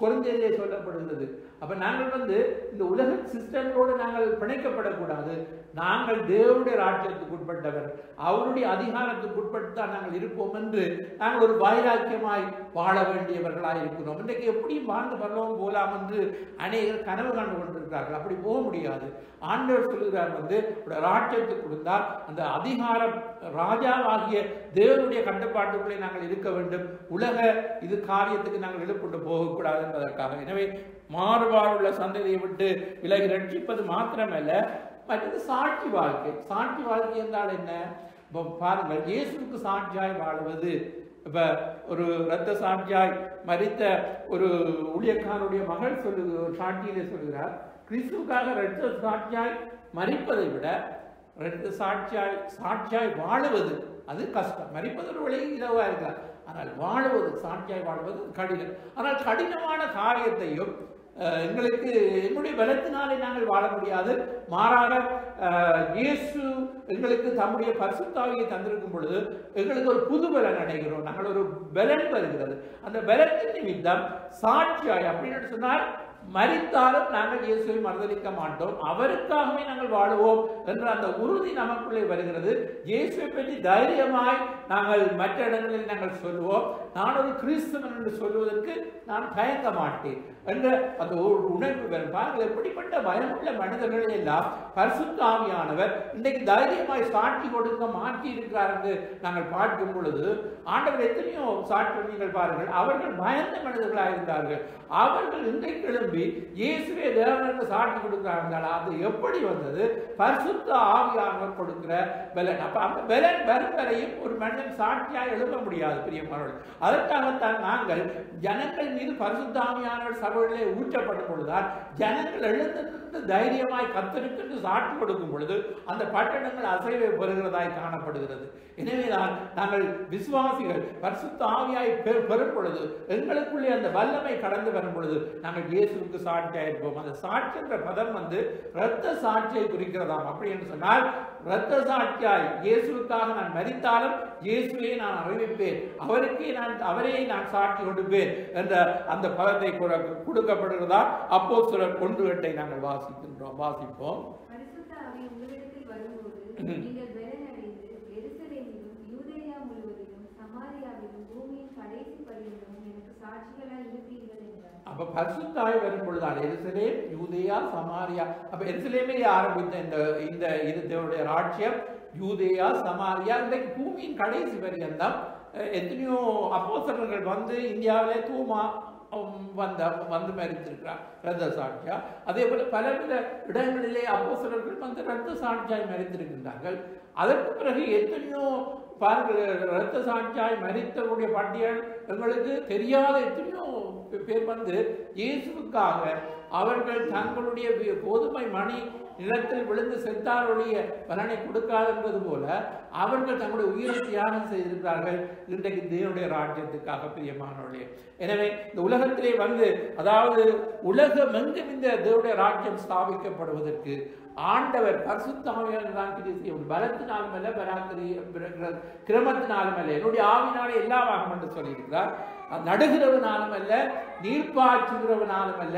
கொரிந்தியரிலே சொல்லப்படுகிறது. அப்ப நாங்கள் இந்த உலக சிஸ்டங்களோடு நாங்கள் பிணைக்கப்படக்கூடாது. நாங்கள் தேவனுடைய ராஜ்யத்துக்கு உட்பட்டவர், அவருடைய அதிகாரத்துக்கு உட்பட்டு தான் நாங்கள் இருப்போம் என்று நாங்கள் ஒரு வைராக்கியமாய் வாழ வேண்டியவர்களாய் இருக்கிறோம். இன்றைக்கு எப்படியும் வாழ்ந்து பரலோகம் போலாம் என்று அநேகர் கனவு கண்டு கொண்டிருக்கிறார்கள். அப்படி போக முடியாது. ஆண்டவர் சொல்கிறார் ராஜ்யத்துக்கு கொடுத்தால் அந்த அதிகாரம் ராஜாவாகிய தேவனுடைய கட்டுப்பாட்டுக்குள்ளே நாங்கள் இருக்க வேண்டும். உலக இது காரியத்துக்கு நாங்கள் இழுப்பட்டு போகக்கூடாது என்பதற்காக. எனவே மாறுபாடுள்ள சந்ததியை விட்டு விலகி ரட்சிப்பது மாத்திரமல்ல, மற்றது சாட்சி வாழ்க்கை. சாட்சி வாழ்க்கை என்றால் என்ன? பாருங்கள், இயேசுவுக்கு சாட்சியாய் வாழுவது. இப்ப ஒரு இரத்த சாட்சியாய் மரித்த ஒரு ஊழியக்காரருடைய மகள் சாட்சியிலே சொல்கிறார், கிறிஸ்துவுக்காக இரத்த சாட்சியாய் மரிப்பதை விட இரத்த சாட்சியாய் வாழுவது அது கஷ்டம். மரிப்பது ஒரு வழி இலவா இருக்கலாம். ஆனால் வாழுவது, சாட்சியாய் வாழ்வது கடினம். ஆனால் கடினமான காரியத்தையும் எங்களுக்கு எங்களுடைய பலத்தினாலே நாங்கள் வாழ முடியாது. மாறாக இயேசு எங்களுக்கு தம்முடைய பரிசுத்தாவியை தந்திருக்கும் பொழுது எங்களுக்கு ஒரு புது பலன் அடைகிறோம். நாங்கள் ஒரு பலன் வருகிறது. அந்த பலத்தின் நிமித்தம் சாட்சியாய் அப்படின்னு சொன்னால் மரித்தாலும் நாங்கள் இயேசுவை மறுதலிக்க மாட்டோம், அவருக்காகவே நாங்கள் வாழுவோம் என்ற அந்த உறுதி நமக்குள்ளே வருகிறது. இயேசுவை பற்றி தைரியமாய் நாங்கள் மற்ற இடங்களில் நாங்கள் சொல்லுவோம். நான் ஒரு கிறிஸ்தவன் என்று சொல்வதற்கு நான் தயங்க மாட்டேன் என்ற அந்த உணர்வு வரும். பாருங்கள், எப்படிப்பட்ட பயமுள்ள மனிதர்களை எல்லாம் பரிசுத்த ஆவியானவர் இன்றைக்கு தைரியமாய் சாட்சி கொடுக்க மாற்றி இருக்கிறார் என்று நாங்கள் பார்க்கும் பொழுது ஆண்டவர் எத்தனையோ சாட்சி நீங்கள் பாருங்கள், அவர்கள் பயந்த மனிதர்களாக இருந்தார்கள். அவர்கள் இன்றைக்கு எழும்பி இயேசுவே தேவன் என்று சாட்சி கொடுக்கிறார்கள். அது எப்படி வந்தது? பரிசுத்த ஆவியானவர் கொடுக்கிற பலன். அப்ப அந்த பலன் வரும் வரையும் ஒரு மனிதன் சாட்சியாக எழுத முடியாது பிரியமானவர்கள். அதற்காகத்தான் நாங்கள் ஜனங்கள் மீது பரிசுத்த ஆவியானவர் சபைகளிலே ஊற்றப்படும் பொழுதுதான் ஜனங்கள் எழுந்து தைரியமாய் கர்த்தருக்கு சாட்சி கொடுக்கும் பொழுது அந்த பட்டணங்கள் அசைவை பெறுகிறதாய் காணப்படுகிறது. எனவேதான் நாங்கள் விசுவாசிகள் பரிசுத்த ஆவியாய் பெறும் பொழுது எங்களுக்குள்ளே அந்த வல்லமை கடந்து வரும் பொழுது நாங்கள் இயேசுவுக்கு சாட்சியாக இருப்போம். அந்த சாட்சி என்ற பதம் இரத்த சாட்சியை குறிக்கிறதாம். அப்படி என்று சொன்னால் இரத்த சாட்சியாய் இயேசுவுக்காக நான் மரித்தாலும் இயேசுவை நான் அறிவிப்பேன், அவரே நான் சாட்சி கொடுப்பேன் என்ற அந்த பதத்தை கொடுக்கப்படுகிறதா அப்போஸ்தலர் 1:8 நாங்கள் வாசிப்போம். அப்ப பரிசுத்த ஆவி வரும் பொழுது எருசலேம், யூதேயா, சமாரியா. அப்ப எருசலேமே ஆரம்பித்த இந்த இது தேவனுடைய ராஜ்யம் யூதேயா, சமாரியா, இன்றைக்கு பூமியின் கடைசி பரியந்தம் எத்தனையோ அப்போஸ்தலர்கள் இந்தியாவிலே தூமா வந்து மரித்திருக்கிறார் இரத்த சாட்சியா. அதே போல பலவித இடங்களிலே அப்போஸ்தலர்கள் இரத்த சாட்சியாய் மரித்திருக்கின்றார்கள். அதற்கு பிறகு எத்தனையோ பாருங்கள், இரத்த சாட்சியாய் மரித்தவருடைய பட்டியல் எங்களுக்கு தெரியாத எத்தனையோ பேர் இயேசுவுக்காக அவர்கள் தங்களுடைய கோதுமை மணி நிலத்தில் விழுந்து செத்தால் ஒழிய பலனை கொடுக்காது என்பது போல அவர்கள் தங்களுடைய உயிரை தியாகம் செய்திருக்கிறார்கள் இன்றைக்கு தேவனுடைய ராஜ்யத்துக்காக பிரியமானவர்களே. எனவே இந்த உலகத்திலே வந்து அதாவது உலகம் எங்கும் இந்த தேவனுடைய ராஜ்யம் ஸ்தாபிக்கப்படுவதற்கு ஆண்டவர் பரிசுத்த ஆவியானவர் தான் கிரியை செய்யும். பலத்தினாலும் அல்ல, கிரமத்தினாலும் அல்ல, என்னுடைய ஆவினாலே எல்லாம் ஆகும் என்று சொல்லியிருக்கிறார். நடுகிறவனாலும் அல்ல, நீர்ப்பாய்ச்சுகிறவனாலும் அல்ல,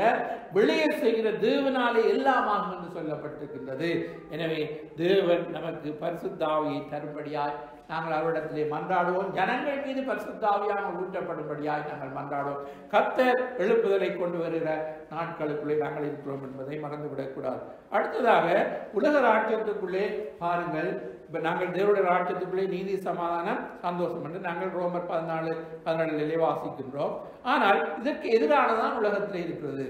வெளியே செய்கிற தேவனாலே எல்லாம் ஆகும் என்று சொல்லப்பட்டிருக்கின்றது. எனவே தேவன் நமக்கு பரிசுத்த ஆவியை தரும்படியாய் நாங்கள் அவரிடத்திலே மன்றாடுவோம். ஜனங்கள் மீது பரிசுத்த ஆவியானவர் ஊற்றப்படும்படியாய் நாங்கள் மன்றாடுவோம். கர்த்தர் எழுப்புதலை கொண்டு வருகிற நாட்களுக்குள்ளே நாங்கள் இருக்கிறோம் என்பதை மறந்துவிடக்கூடாது. அடுத்ததாக உலக ராஜ்யத்துக்குள்ளே பாருங்கள். இப்ப நாங்கள் தேவனுடைய ராஜ்யத்துக்குள்ளே நீதி, சமாதானம், சந்தோஷம் என்று நாங்கள் ரோமர் 14:14 வாசிக்கின்றோம். ஆனால் இதற்கு எதிரானதான் உலகத்திலே இருக்கிறது.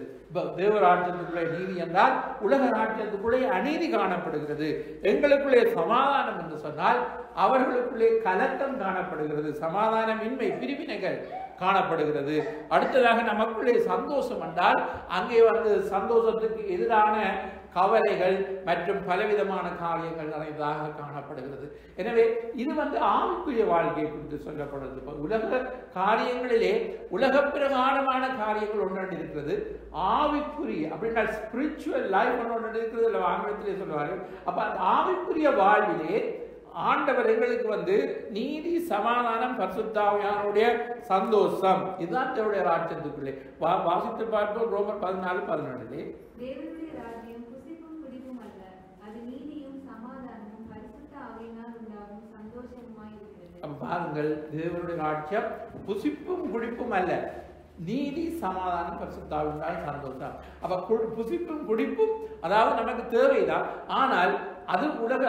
தேவ ராஜ்யத்துக்குள்ளே நீதி என்றால் உலக ராஜ்யத்துக்குள்ளே அநீதி காணப்படுகிறது. எங்களுக்குள்ளே சமாதானம் என்று சொன்னால் அவர்களுக்குள்ளே கலக்கம் காணப்படுகிறது, சமாதானமின்மை, பிரிவினைகள் காணப்படுகிறது. அடுத்ததாக நமக்குள்ளே சந்தோஷம் என்றால் அங்கே வந்து சந்தோஷத்துக்கு எதிரான கவலைகள் மற்றும் பலவிதமான காரியங்கள் நிறைந்ததாக காணப்படுகிறது. எனவே இது வந்து ஆவிக்குரிய வாழ்க்கையை குறித்து சொல்லப்படுகிறது. உலக காரியங்களிலே உலக பிரகாரமான காரியங்கள் ஒன்று இருக்கிறது, ஆவிக்குரிய அப்படின்னா ஸ்பிரிச்சுவல் லைஃப் ஒன்று இருக்கிறது, இல்லை ஆங்கிலத்திலே சொல்லுவார்கள். அப்ப அந்த ஆவிக்குரிய வாழ்விலே ஆண்டவர் எங்களுக்கு வந்து நீதி, சமாதானம், பரிசுத்த ஆவியானவருடைய சந்தோஷம், இதுதான் தேவனுடைய ராஜ்யத்துக்குள்ளே. வாசித்து பார்ப்போம் ரோமர் 14:14. தேவனுடைய ராஜ்யம் புசிப்பும் குடிப்பும் அல்ல, அது நீதியும் சமாதானமும் பரிசுத்த ஆவியினால் உண்டாகும் சந்தோஷமாய் இருக்கிறது. அப்ப பாருங்கள், தேவனுடைய ராஜ்யம் புசிப்பும் குடிப்பும் அல்ல, நீதி, சமாதானம், பரிசுத்த ஆவியினால் சந்தோஷம். அப்ப புசிப்பும் குடிப்பும் அதாவது நமக்கு தேவைதான், ஆனால் அது உலக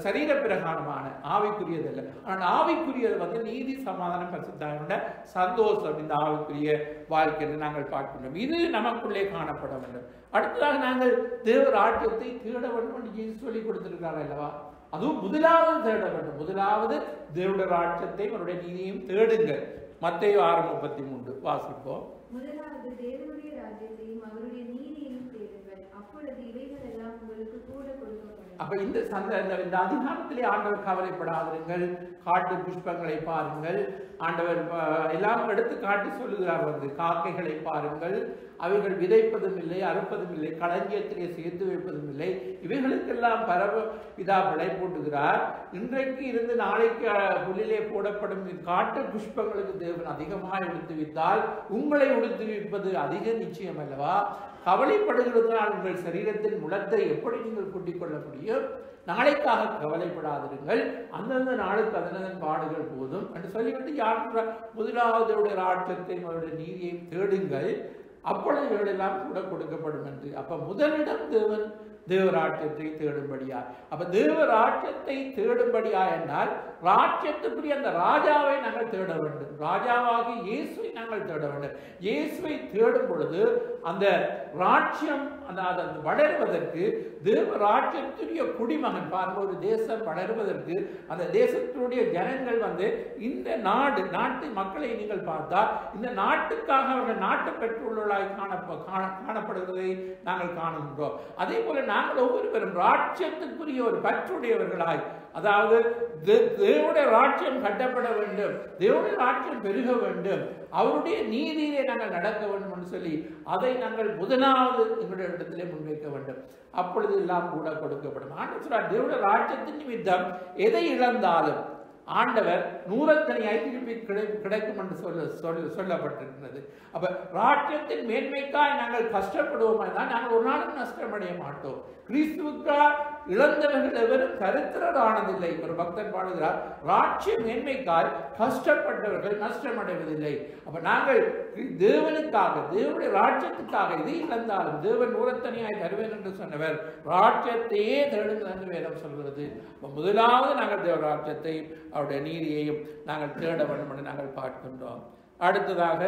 சரீர பிரகாரமான ஆவிக்குரியது அல்ல. ஆனால் ஆவிக்குரியது வந்து நீதி, சமாதானம், பரிசுத்த ஆவியோட சந்தோஷம். இந்த ஆவிக்குரிய வாழ்க்கை நாங்கள் பார்க்கின்றோம். இது நமக்குள்ளே காணப்பட வேண்டும். அடுத்ததாக நாங்கள் தேவ ராஜ்யத்தை தேட வேண்டும் என்று இயேசு சொல்லி கொடுத்திருக்கிறார் அல்லவா? அதுவும் முதலாவது தேட வேண்டும். முதலாவது தேவனுடைய ராஜ்யத்தை அவருடைய நீதியையும் தேடுங்கள். மத்தேயு 6:33 வாசிப்போம். முதலாவது தேவனுடைய ராஜ்யத்தையும் அவருடைய நீதியையும் தேடுங்கள், அப்பொழுது இவைகள் எல்லாம் உங்களுக்கு கூட கொடுக்கப்படும். அப்ப இந்த அதிகாரத்திலே ஆண்டவர் கவலைப்படாதிருங்கள், காட்டு புஷ்பங்களை பாருங்கள். ஆண்டவர் எல்லாம் எடுத்து காட்டி சொல்லுகிறார் வந்து, காக்கைகளை பாருங்கள், அவைகள் விதைப்பதும் இல்லை, அறுப்பதும் இல்லை, களஞ்சியத்திலே சேர்த்து வைப்பதும் இல்லை, இவைகளுக்கெல்லாம் பிதா விளை போட்டுகிறார். இன்றைக்கு இருந்து நாளைக்கு புல்லிலே போடப்படும் காட்டு புஷ்பங்களுக்கு தேவன் அதிகமாக உடுத்துவித்தால் உங்களை உடுத்துவிப்பது அதிக நிச்சயம் அல்லவா? கவலைப்படுகிறதுனால் உங்கள் சரீரத்தின் முளத்தை எப்படி நீங்கள் கூட்டிக் கொள்ள முடியும்? நாளைக்காக கவலைப்படாதிருங்கள், அந்தந்த நாளுக்கு அதனதன் பாடுகள் போதும் என்று சொல்லிவிட்டு யார் முதலாவது ராஜ்யத்தையும் அவருடைய நீதியையும் தேடுங்கள், அப்பொழுது இவர்களெல்லாம் கூட கொடுக்கப்படும் என்று. அப்ப முதலிடம் தேவராஜ்யத்தை தேடும்படியா. அப்ப தேவராஜ்யத்தை தேடும்படியா என்றால் ராஜ்யத்துக்குரிய அந்த ராஜாவை நாங்கள் தேட வேண்டும். ராஜாவாகி இயேசுவை நாங்கள் தேட வேண்டும். இயேசுவை தேடும் பொழுது அந்த ராஜ்யம் அந்த வளர்வதற்கு தேவராஜ்யத்துடைய குடிமகன் பாருங்க, ஒரு தேசம் வளர்வதற்கு அந்த தேசத்துடைய ஜனங்கள் வந்து இந்த நாட்டு மக்களை நீங்கள் பார்த்தால் இந்த நாட்டுக்காக அவர்கள் நாட்டு பெற்றுள்ளாய் காணப்படுவதை நாங்கள் காணுகின்றோம். அதே போல நாங்கள் ஒவ்வொருவரும் ராஜ்யத்துக்குரிய ஒரு பற்றுடையவர்களாய், அதாவது தேவனுடைய ராஜ்யம் கட்டப்பட வேண்டும், தேவனுடைய ராஜ்யம் பெருக வேண்டும், அவருடைய நீதியிலே நாங்கள் நடக்க வேண்டும் என்று சொல்லி அதை நாங்கள் முதலாவது எங்களுடைய இடத்திலே முன்வைக்க வேண்டும். அப்பொழுது எல்லாம் கூட கொடுக்கப்படும். ஆண்டவர் சொல்றார், தேவனுடைய ராஜ்யத்தின் நிமித்தம் எதை இழந்தாலும் ஆண்டவர் 100 திருப்பி கிடைக்கும் என்று சொல்லப்பட்டிருக்கிறது. அப்ப ராஜ்யத்தின் மேன்மைக்காய் நாங்கள் கஷ்டப்படுவோம் என்றால் நாங்கள் ஒரு நாளும் நஷ்டமடைய மாட்டோம். கிறிஸ்துவுக்காய் இழந்தவர்கள் எவரும் சரித்திரரானதில்லை. ஒரு பக்தன் பாடுகிறார், ராஜ்ய மேன்மைக்காய் கஷ்டப்பட்டவர்கள் நஷ்டமடைவதில்லை. அப்ப நாங்கள் தேவனுக்காக, தேவனுடைய ராஜ்யத்துக்காக எதை இழந்தாலும் தேவன் 100 தருவேன் என்று சொன்னவர் ராஜ்யத்தையே தேடுங்கள் என்று வேதம் சொல்கிறது. முதலாவது நாங்கள் தேவ ராஜ்யத்தை அவருடைய நீதியையும் நாங்கள் தேட வேண்டும் என்று நாங்கள் பார்க்கின்றோம். அடுத்ததாக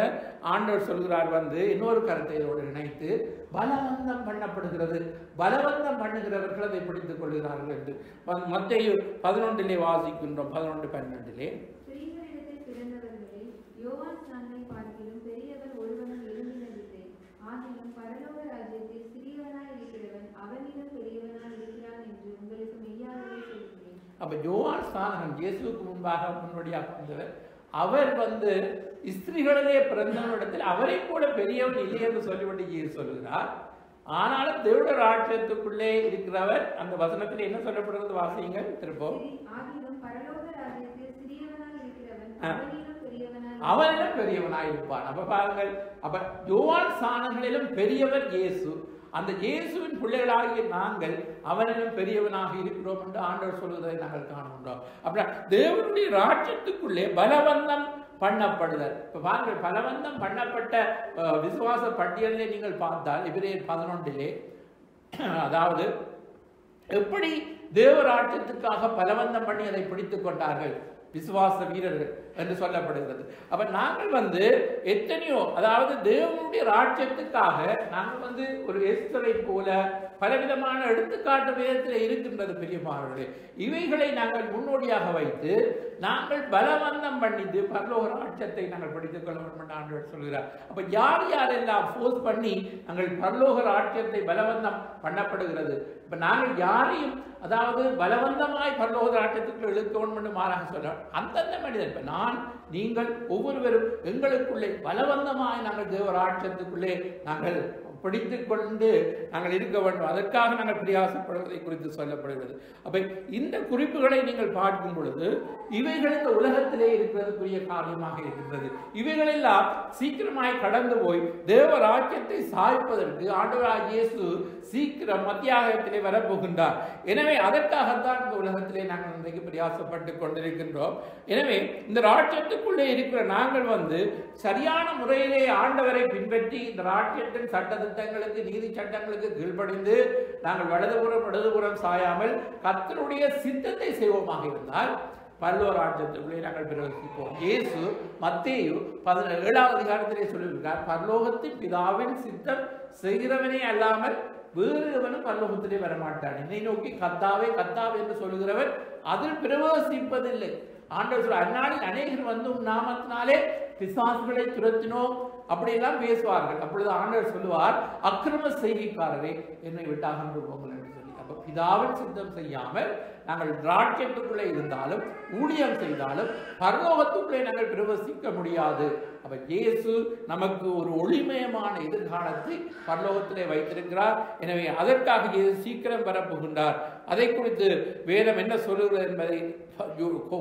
ஆண்டவர் சொல்கிறார் வந்து இன்னொரு கருத்தை இதோடு இணைத்து, பலவந்தம் பண்ணப்படுகிறது, பலவந்தம் பண்ணுகிறவர்கள் அதை பிடித்துக் கொள்கிறார்கள் என்று மத்தேயு 11 வாசிக்கின்றோம். 11:12 ஸ்திரீகளிடத்தில் பிறந்தவர்களே, யோவான் ஸ்நானனை பார்க்கிலும் பெரியவர் ஒருவனும் எழுந்தினதில்லை. ஆகிலும் பரலோக ராஜ்யத்தில் சிறியவனாய் இருக்கிறவன் அவனிடம் பெரியவனாய் அப்ப யோவான் ஸ்நானகன் இயேசுவுக்கு முன்பாக முன்னோடியாக வந்தவர். அவர் ஸ்திரீகளிலே பிறந்தவனிடத்தில் அவரை கூட பெரியவன் இல்லை என்று சொல்லிவிட்டு இயேசு சொல்லுகிறார். ஆனாலும் தேவனுடைய ராஜ்யத்துக்குள்ளே இருக்கிறவர் அந்த வசனத்தில் என்ன சொல்லப்படுகிறது வாசியுங்கள் திருப்பம். அவனிலும் பெரியவனாய் இருப்பான். அப்ப பாருங்கள், அப்ப யோவான் ஸ்நானகனிலும் பெரியவர் இயேசு. அந்த இயேசுவின் பிள்ளைகளாகிய நாங்கள் அவனிலும் பெரியவனாக இருக்கிறோம் என்று ஆண்டவர் சொல்வதை நாங்கள் காணுகின்றோம். அப்படின்னா தேவனுடைய ராஜ்யத்துக்குள்ளே பலவந்தம் பண்ணப்படுதல். இப்ப பாருங்கள், பலவந்தம் பண்ணப்பட்ட விசுவாச பட்டியலை நீங்கள் பார்த்தால் எபிரேயர் 11 அதாவது எப்படி தேவராஜ்யத்துக்காக பலவந்தம் பண்ணி அதை பிடித்துக் கொண்டார்கள் விசுவாச வீரர்கள் என்று சொல்லப்படுகிறது. அப்ப நாங்கள் எத்தனையோ, அதாவது தேவனுடைய ராஜ்யத்துக்காக நாங்கள் ஒரு எஸ்தரை போல பலவிதமான எடுத்துக்காட்டு வேதத்தில் இருக்கின்றது பிரியமானவர்களே. இவைகளை நாங்கள் முன்னோடியாக வைத்து நாங்கள் பலவந்தம் பண்ணிட்டு பரலோக ராஜ்யத்தை நாங்கள் படித்துக் கொள்ள வேண்டும் என்று ஆண்டவர் சொல்கிறார். அப்ப யார் யாரெல்லாம் ஃபோர்ஸ் பண்ணி நாங்கள் பரலோக ராஜ்யத்தை பலவந்தம் பண்ணப்படுகிறது. இப்ப நாங்கள் யாரையும் அதாவது பலவந்தமாய் பரலோக ராஜ்யத்துக்கு இழுக்க வேண்டும் என்று மாறாக சொல்ல அந்தந்த மனிதன், இப்ப நான் நீங்கள் ஒவ்வொருவரும் எங்களுக்குள்ளே பலவந்தமாய் நாங்கள் தேவ ராஜ்யத்துக்குள்ளே நாங்கள் பிடித்துக் கொண்டு நாங்கள் இருக்க வேண்டும். அதற்காக நாங்கள் பிரயாசப்படுவதை குறித்து சொல்லப்படுகிறது. அப்ப இந்த குறிப்புகளை நீங்கள் பார்க்கும் பொழுது இவைகள் இந்த உலகத்திலே இருக்கிறதுக்குரிய காரியமாக இருக்கின்றது. இவைகளெல்லாம் சீக்கிரமாய் கடந்து போய் தேவ ராஜ்யத்தை சாய்ப்பதற்கு ஆண்டவராகிய இயேசு சீக்கிரம் மத்தியாகத்திலே வரப்போகின்றார். எனவே அதற்காகத்தான் இந்த உலகத்திலே நாங்கள் இன்றைக்கு பிரயாசப்பட்டு கொண்டிருக்கின்றோம். எனவே இந்த ராஜ்யத்துக்குள்ளே இருக்கிற நாங்கள் சரியான முறையிலே ஆண்டவரை பின்பற்றி இந்த ராஜ்யத்தின் சட்டத்திட்டங்களுக்கு நீதி சட்டங்களுக்கு கீழ்ப்படிந்து நாங்கள் வலதுபுறம் சாயாமல் கர்த்தருடைய சித்தத்தை செய்வோமாக இருந்தால் பரலோக ராஜ்யத்துக்குள்ளே நாங்கள் பிரவேசிப்போம். இயேசு மத்தேயு 17ஆம் அதிகாரத்திலே சொல்லியிருக்கிறார், பரலோகத்தின் பிதாவின் சித்தம் செய்கிறவனே அல்லாமல் வேறு எவனும் பரலோகத்திலே வரமாட்டான். என்னை நோக்கி கர்த்தாவே கர்த்தாவே என்று சொல்லுகிறவர் அதில் பிரவேசிப்பதில்லை. ஆண்டவர் அந்நாளில் அநேகர் உம் நாமத்தினாலே பிசாசுகளை துரத்தினோம் அப்படியெல்லாம் பேசுவார்கள். அப்பொழுது ஆண்டவர் சொல்லுவார், அக்கிரம செய்திக்காரரே என்னை விட்டு அகன்று போங்கள் என்று சொல்லி. அப்ப பிதாவின் சித்தம் செய்யாமல் நாங்கள் ராஜ்யத்துக்குள்ளே இருந்தாலும் ஊழியம் செய்தாலும் பரலோகத்துக்குள்ளே நாங்கள் பிரவேசிக்க முடியாது. அப்ப இயேசு நமக்கு ஒரு ஒளிமயமான எதிர்காலத்தை பரலோகத்திலே வைத்திருக்கிறார். எனவே அதற்காக இயேசு சீக்கிரம் வரப்போகின்றார். அதை குறித்து வேதம் என்ன சொல்லுகிறது என்பதை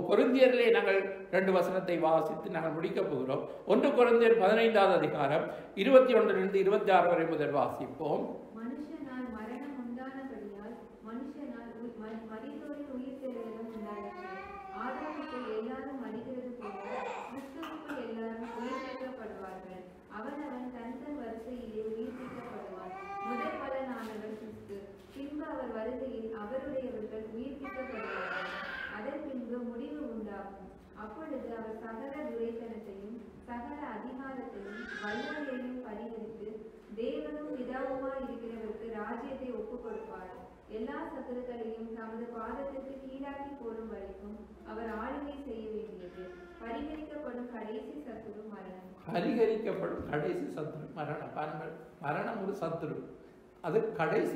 கொரிந்தியரிலே நாங்கள் 2 வசனத்தை வாசித்து நாங்கள் முடிக்கப் போகிறோம். 1 கொரிந்தியர் 15ஆம் அதிகாரம் 21 - 26 வரை முதல் வாசிப்போம். அப்பொழுது அவர் சகல துரைத்தனத்தையும் சகல அதிகாரத்தையும் வல்லமையையும் பரிகரித்து தேவனும் பிதாவுமாய் இருக்கிறவருக்கு ராஜ்யத்தை ஒப்புக் கொடுப்பார். எல்லா சத்துருக்களையும் தமது பாதத்திற்கு கீழாக்கி போடும் வரைக்கும் அவர் ஆளுகை செய்ய வேண்டியது. பரிகரிக்கப்படும் கடைசி சத்துரு மரணம். பரிகரிக்கப்படும் கடைசி சத்துரு மரணம். பாருங்கள், மரணம் ஒரு சத்துரு. அது கடைசி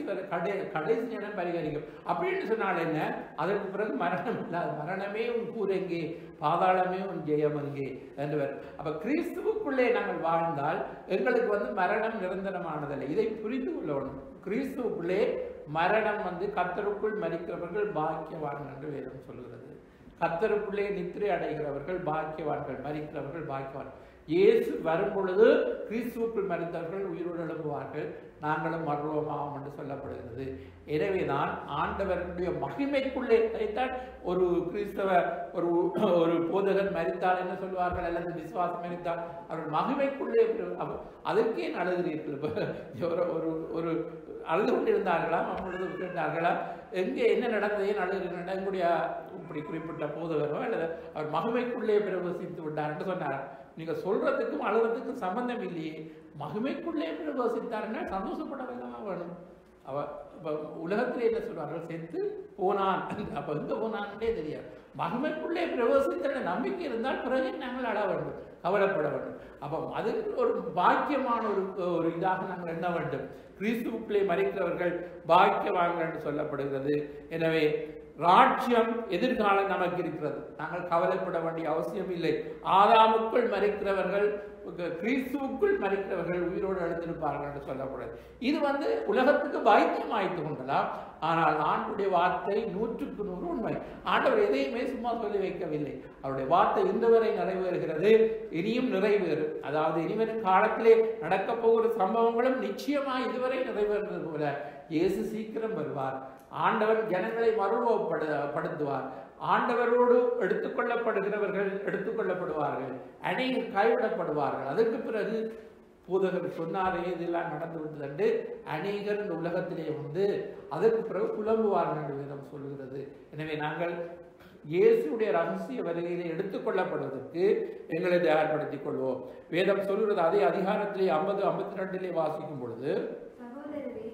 கடைசி நேரம் பரிகரிக்கும் அப்படின்னு சொன்னால் என்ன, அதற்கு பிறகு மரணம் இல்லாது. மரணமே உன் கூரெங்கே, பாதாளமே உன் ஜெயம் எங்கே என்பவர். அப்ப கிறிஸ்துவுக்குள்ளே நாங்கள் வாழ்ந்தால் எங்களுக்கு மரணம் நிரந்தரமானதில்லை. இதை புரிந்து கொள்ளணும். கிறிஸ்துவுக்குள்ளே மரணம் கர்த்தருக்குள் மரிக்கிறவர்கள் பாக்கியவான்கள் என்று வேதம் சொல்கிறது. கர்த்தருக்குள்ளே நித்திரை அடைகிறவர்கள் பாக்கியவான்கள், மரிக்கிறவர்கள் பாக்கியவான்கள். இயேசு வரும் பொழுது கிறிஸ்துவுக்குள் மரித்தவர்கள் உயிரோடு எழுப்புவார்கள், நாங்களும் மறுவோமாகும் என்று சொல்லப்படுகிறது. எனவேதான் ஆண்டவர்களுடைய மகிமைக்குள்ளே அதைத்தான் ஒரு கிறிஸ்தவ ஒரு போதகன் மரித்தால் என்ன சொல்வார்கள், அல்லது விசுவாசம் மரித்தால் அவர்கள் மகிமைக்குள்ளே. அதற்கே அழுகிறீர்கள். ஒரு அழுது கொண்டிருந்தார்களாம். அப்பொழுது கேட்டார்களாம், எங்கே என்ன நடந்ததே அழுகிறீர்கள். எங்களுடைய இப்படி குறிப்பிட்ட போதகரோ அல்லது அவர் மகிமைக்குள்ளே பிரவேசித்து விட்டார் என்று சொன்னார். நீங்க சொல்றதுக்கும் அழுகிறதுக்கும் சம்பந்தம் இல்லையே. மகிமைக்குள்ளே பிரவேசித்தாருன்னா சந்தோஷப்படலாம் வேணும். உலகத்திலே என்ன சொல்வார்கள், செத்து போனான். அப்ப எங்க போனான்டே தெரியாது. மகிமைக்குள்ளே பிரவேசித்த நம்பிக்கை இருந்தால் பிறகு நாங்கள் அழ வேண்டும், கவலைப்பட வேண்டும். அப்போ அது ஒரு பாக்கியமான ஒரு இதாக நாங்கள் எண்ண வேண்டும். கிறிஸ்துவுக்குள்ளே மரிக்கிறவர்கள் பாக்கியவான்கள் என்று சொல்லப்படுகிறது. எனவே ராஜ்யம் எதிர்காலம் நமக்கு இருக்கிறது. நாங்கள் கவலைப்பட வேண்டிய அவசியம் இல்லை. ஆதாமுக்குள் மரிக்கிறவர்கள் கிறிஸ்துவுக்குள் மரிக்கிறவர்கள் உயிரோடு எழுந்திருப்பார்கள் என்று சொல்லக்கூடாது. இது உலகத்துக்கு வைத்தியம் ஆய்த்து கொண்டலாம். ஆனால் ஆண்டுடைய வார்த்தை 100% உண்மை. ஆண்டவர் எதையுமே சும்மா சொல்லி வைக்கவில்லை. அவருடைய வார்த்தை இன்று வரை நிறைவேறுகிறது, இனியும் நிறைவேறும். அதாவது இனிவரும் காலத்திலே நடக்க போகிற சம்பவங்களும் நிச்சயமாக இதுவரை நிறைவேறுவது போல இயேசு சீக்கிரம் வருவார். ஆண்டவர் ஜனங்களை மறுரூபப்படுத்துவார். ஆண்டவரோடு எடுத்துக்கொள்ளப்படுகிறவர்கள் எடுத்துக்கொள்ளப்படுவார்கள், அநேகர் கைவிடப்படுவார்கள். அதற்கு பிறகு போதகர் சொன்னாரே இதெல்லாம் நடந்து விட்டது, அநேகர் இந்த உலகத்திலே அதற்கு பிறகு புலம்புவார்கள் என்று வேதம் சொல்லுகிறது. எனவே நாங்கள் இயேசுடைய ரகசிய வருகையிலே எடுத்துக்கொள்ளப்படுவதற்கு எங்களை தயார்படுத்திக் கொள்வோம். வேதம் சொல்லுகிறது, அதே அதிகாரத்திலே 50-52 வாசிக்கும் பொழுது, சகோதரரே,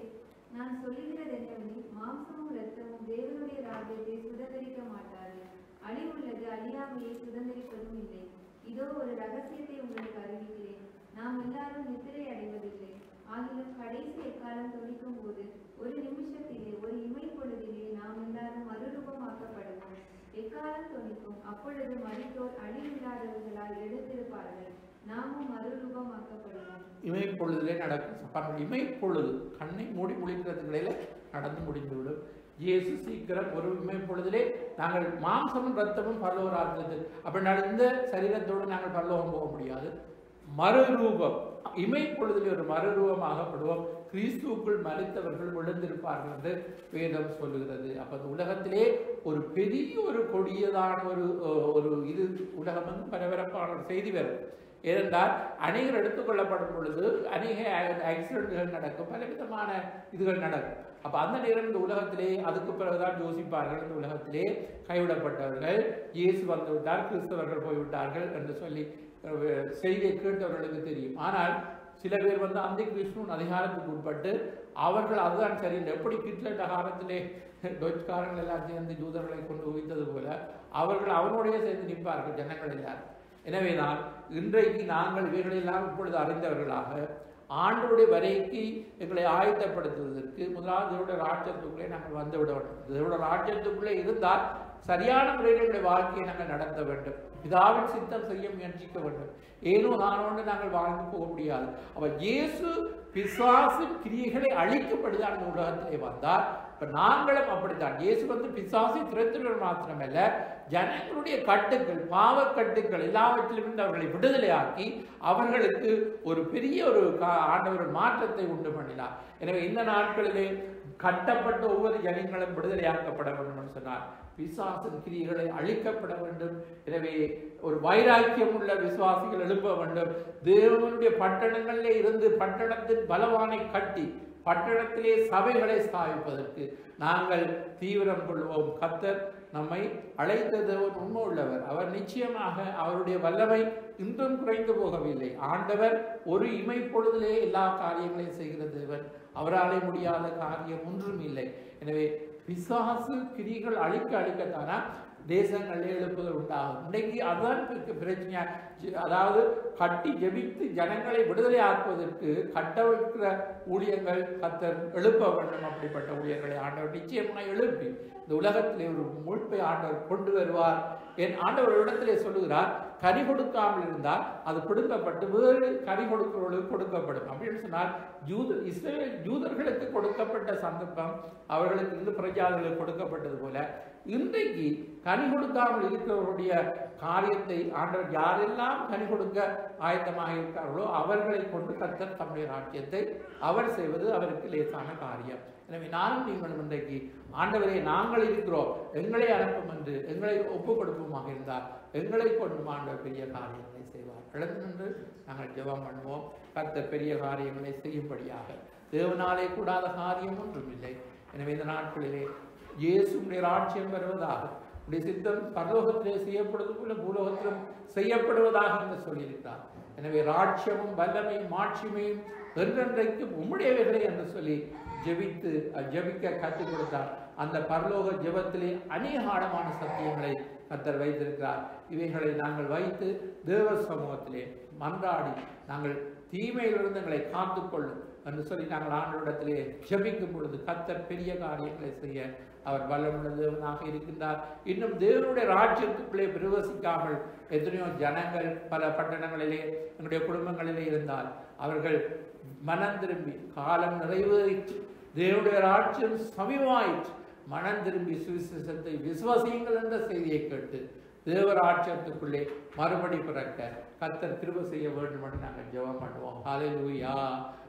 நான் சொல்லுகிறது என்னவெனில், மாம்சமும் இரத்தமும் தேவனுடைய ராஜ்யத்தை சுதந்திரிக்க மாட்டார்கள், அழிவுள்ளது அழியாமையை சுதந்திரிப்பதும் இல்லை. இதோ ஒரு ரகசியத்தை உங்களுக்கு அறிவிக்கிறேன், நாம் எல்லாரும் நித்திரை அடைவதில்லை. ஆகிலும் கடைசி எக்காலம் தொனிக்கும் போது ஒரு நிமிஷத்திலே, ஒரு இமை பொழுதிலே நாம் எல்லாரும் மறுரூபமாக்கப்படுவோம். எக்காலம் தொனிக்கும், அப்பொழுது மரித்தோர் அழிவில்லாதவர்களால் எழுந்திருப்பார்கள், நாமும் மறுரூபமாக்கப்படுவோம். இமைப்பொழுதிலே நடக்கும். இமைப்பொழுது கண்ணை மூடி முழிக்கிறதுக்கிடையில நடந்து முடிந்துவிடும். இயேசு சீக்கிரம் ஒரு இமைப்பொழுதிலே நாங்கள் மாம்சமும் ரத்தமும் பரலோக ராஜ்யத்தில், அப்படின்னாலும் இந்த சரீரத்தோடு நாங்கள் பரலோகம் போக முடியாது. மறுரூபம், இமைப்பொழுதிலே ஒரு மறுரூபமாகப்படுவோம். கிறிஸ்துவுக்குள் மரித்தவர்கள் விழுந்திருப்பார்கள் என்று வேதம் சொல்லுகிறது. அப்ப அந்த உலகத்திலே ஒரு பெரிய ஒரு கொடியதான ஒரு இது உலகம் பரபரப்பான செய்தி வரும். ஏனென்றால் அநேகர் எடுத்துக்கொள்ளப்படும் பொழுது அநேக ஆக்சிடென்ட்கள் நடக்கும், பலவிதமான இதுகள் நடக்கும். அப்ப அந்த நேரம் இந்த உலகத்திலே அதுக்கு பிறகுதான் யோசிப்பார்கள், இந்த உலகத்திலே கைவிடப்பட்டவர்கள் இயேசு வந்து விட்டார், கிறிஸ்தவர்கள் போய்விட்டார்கள் என்று சொல்லி செய்தியை கேட்டவர்களுக்கு தெரியும். ஆனால் சில பேர் அந்த கிறிஸ்துவின் அதிகாரத்துக்கு உட்பட்டு அவர்கள் அதுதான் சரி, எப்படி ஹிட்லர் காலத்திலே டொச்காரங்கள் எல்லாம் சேர்ந்து ஜூதர்களை கொண்டு குவித்தது போல அவர்கள் அவனுடைய சேர்ந்து நிற்பார்கள் ஜனங்கள் எல்லாரும். எனவேதான் இன்றைக்கு நாங்கள் இவைகளெல்லாம் இப்பொழுது அறிந்தவர்களாக ஆண்டவருடைய வரைக்கு எங்களை ஆயத்தப்படுத்துவதற்கு முதலாவது தேவனுடைய ராஜ்யத்துக்குள்ளே நாங்கள் வந்துவிட வேண்டும். தேவனுடைய ராஜ்யத்துக்குள்ளே இருந்தால் சரியான முறையில் எங்களுடைய வாழ்க்கையை நாங்கள் நடத்த வேண்டும், பிதாவின் சித்தம் செய்ய முயற்சிக்க வேண்டும். ஏனோ தானோன்னு நாங்கள் வாழ்ந்து போக முடியாது. அவர் இயேசு பிசாசின் கிரியைகளை அழிக்கப்படுதான் இந்த உலகத்திலே வந்தார். இப்ப நாங்களும் அப்படித்தான். இயேசு பிசாசை துரத்துவர் மாத்திரமல்ல, ஜனங்களுடைய கட்டுக்கள், பாவக்கட்டுக்கள் எல்லாவற்றிலிருந்து அவர்களை விடுதலையாக்கி அவர்களுக்கு ஒரு பெரிய ஒரு ஆண்டவர் மாற்றத்தை உண்டு பண்ணினார். எனவே இந்த நாட்களிலே கட்டப்பட்ட ஒவ்வொரு ஜனங்களும் விடுதலையாக்கப்பட வேண்டும் என்று சொன்னார். பிசாசின் கிரியைகளை அழிக்கப்பட வேண்டும். எனவே ஒரு வைராக்கியம் உள்ள விசுவாசிகள் எழுப்ப வேண்டும். தேவனுடைய பட்டணங்களிலே இருந்து பட்டணத்தின் பலவானை கட்டி பட்டணத்திலே சபைகளை ஸ்தாபிப்பதற்கு நாங்கள் தீவிரம் கொள்வோம். கர்த்தர் நம்மை அழைத்த தேவன் உண்மை உள்ளவர். அவர் நிச்சயமாக அவருடைய வல்லமை இன்றும் குறைந்து போகவில்லை. ஆண்டவர் ஒரு இமைப்பொழுதிலே எல்லா காரியங்களையும் செய்கிற தேவன். அவராலே முடியாத காரியம் ஒன்றும் இல்லை. எனவே பிசாசு கிரிகள் அழிக்கத்தானா தேசங்களில் எழுப்புதல் உண்டாகும். இன்றைக்கு அதுதான் பிரச்சனை. அதாவது கட்டி ஜெபித்து ஜனங்களை விடுதலை ஆக்குவதற்கு கட்டவிழ்க்கிற ஊழியர்கள் கர்த்தர் எழுப்ப வேண்டும். அப்படிப்பட்ட ஊழியர்களை ஆண்டவர் நிச்சயமாக எழுப்பி இந்த உலகத்திலே ஒரு மீட்பை ஆண்டவர் கொண்டு வருவார். என் ஆண்டவர் இடத்திலே சொல்லுகிறார், கனி கொடுக்காமல் இருந்தால் அது பிடுங்கப்பட்டு வேறு கனி கொடுக்கிறவர்களுக்கு கொடுக்கப்படும் அப்படின்னு சொன்னார். இஸ்ரவேல் ஜூதர்களுக்கு கொடுக்கப்பட்ட சந்தர்ப்பம் அவர்களுக்கு இருந்து பிரஜாதிகளுக்கு கொடுக்கப்பட்டது போல இன்றைக்கு கனி கொடுக்காமல் இருக்கிறவருடைய காரியத்தை ஆண்டவர் யாரெல்லாம் கனி கொடுக்க ஆயத்தமாக இருக்கிறார்களோ அவர்களை கொண்டு கர்த்தர் தம்முடைய ராஜ்யத்தை அவர் செய்வது அவருக்கு லேசான காரியம். எனவே நானும் நீங்களும் இன்றைக்கு ஆண்டவரே நாங்கள் இருக்கிறோம், எங்களை அனுப்பும் என்று எங்களை ஒப்புக் கொடுப்போமாக இருந்தால் எங்களை கொண்டு ஆண்டவர் பெரிய காரியங்களை செய்வார். எழுந்து நின்று நாங்கள் ஜெபம் பண்ணுவோம். கர்த்தர் பெரிய காரியங்களை செய்யும்படியாக. தேவனாலே கூடாத காரியம் ஒன்றும் இல்லை. எனவே இந்த நாட்களிலே இயேசுடைய ராஜ்யம் வருவதாக, உடைய சித்தம் பரலோகத்திலே செய்யப்படுவது போல பூலோகத்திலும் செய்யப்படுவதாக என்று சொல்லியிருக்கிறார். எனவே ராஜ்யமும் வல்லமையும் மாட்சிமையும் என்றென்றைக்கும் உம்முடையவைகளே என்று சொல்லி ஜெபிக்க கற்றுக் கொடுத்தார். அந்த பரலோக ஜெபத்திலே அநேக ஆழமான சத்தியங்களை கர்த்தர் வைத்திருக்கிறார். இவைகளை நாங்கள் வைத்து தேவ சமூகத்திலே மன்றாடி நாங்கள் தீமையிலிருந்து எங்களை காத்துக்கொள்ளும் என்று சொல்லி நாங்கள் ஆண்டவரிடத்திலே ஜெபிக்கும் பொழுது கர்த்தர் பெரிய காரியங்களை செய்ய அவர் வல்லமுள்ள தேவனாக இருக்கின்றார். இன்னும் தேவனுடைய ராஜ்யத்துக்குள்ளே பிரவேசிக்காமல் எத்தனையோ ஜனங்கள் பல பட்டணங்களிலே என்னுடைய குடும்பங்களிலே இருந்தால் அவர்கள் மனம் திரும்பி காலம் நிறைவேறிற்று, தேவனுடைய ராஜ்யம் சமீபமாயிற்று, மனம் திரும்பி சுவிசேஷத்தை விசுவாசியுங்கள் என்ற செய்தியை கேட்டு தேவராட்சியத்துக்குள்ளே மறுபடி பிறக்க கர்த்தர் கிருபை செய்ய வேண்டும் என்று நாங்கள் ஜெபம் பண்ணுவோம். ஹல்லேலூயா.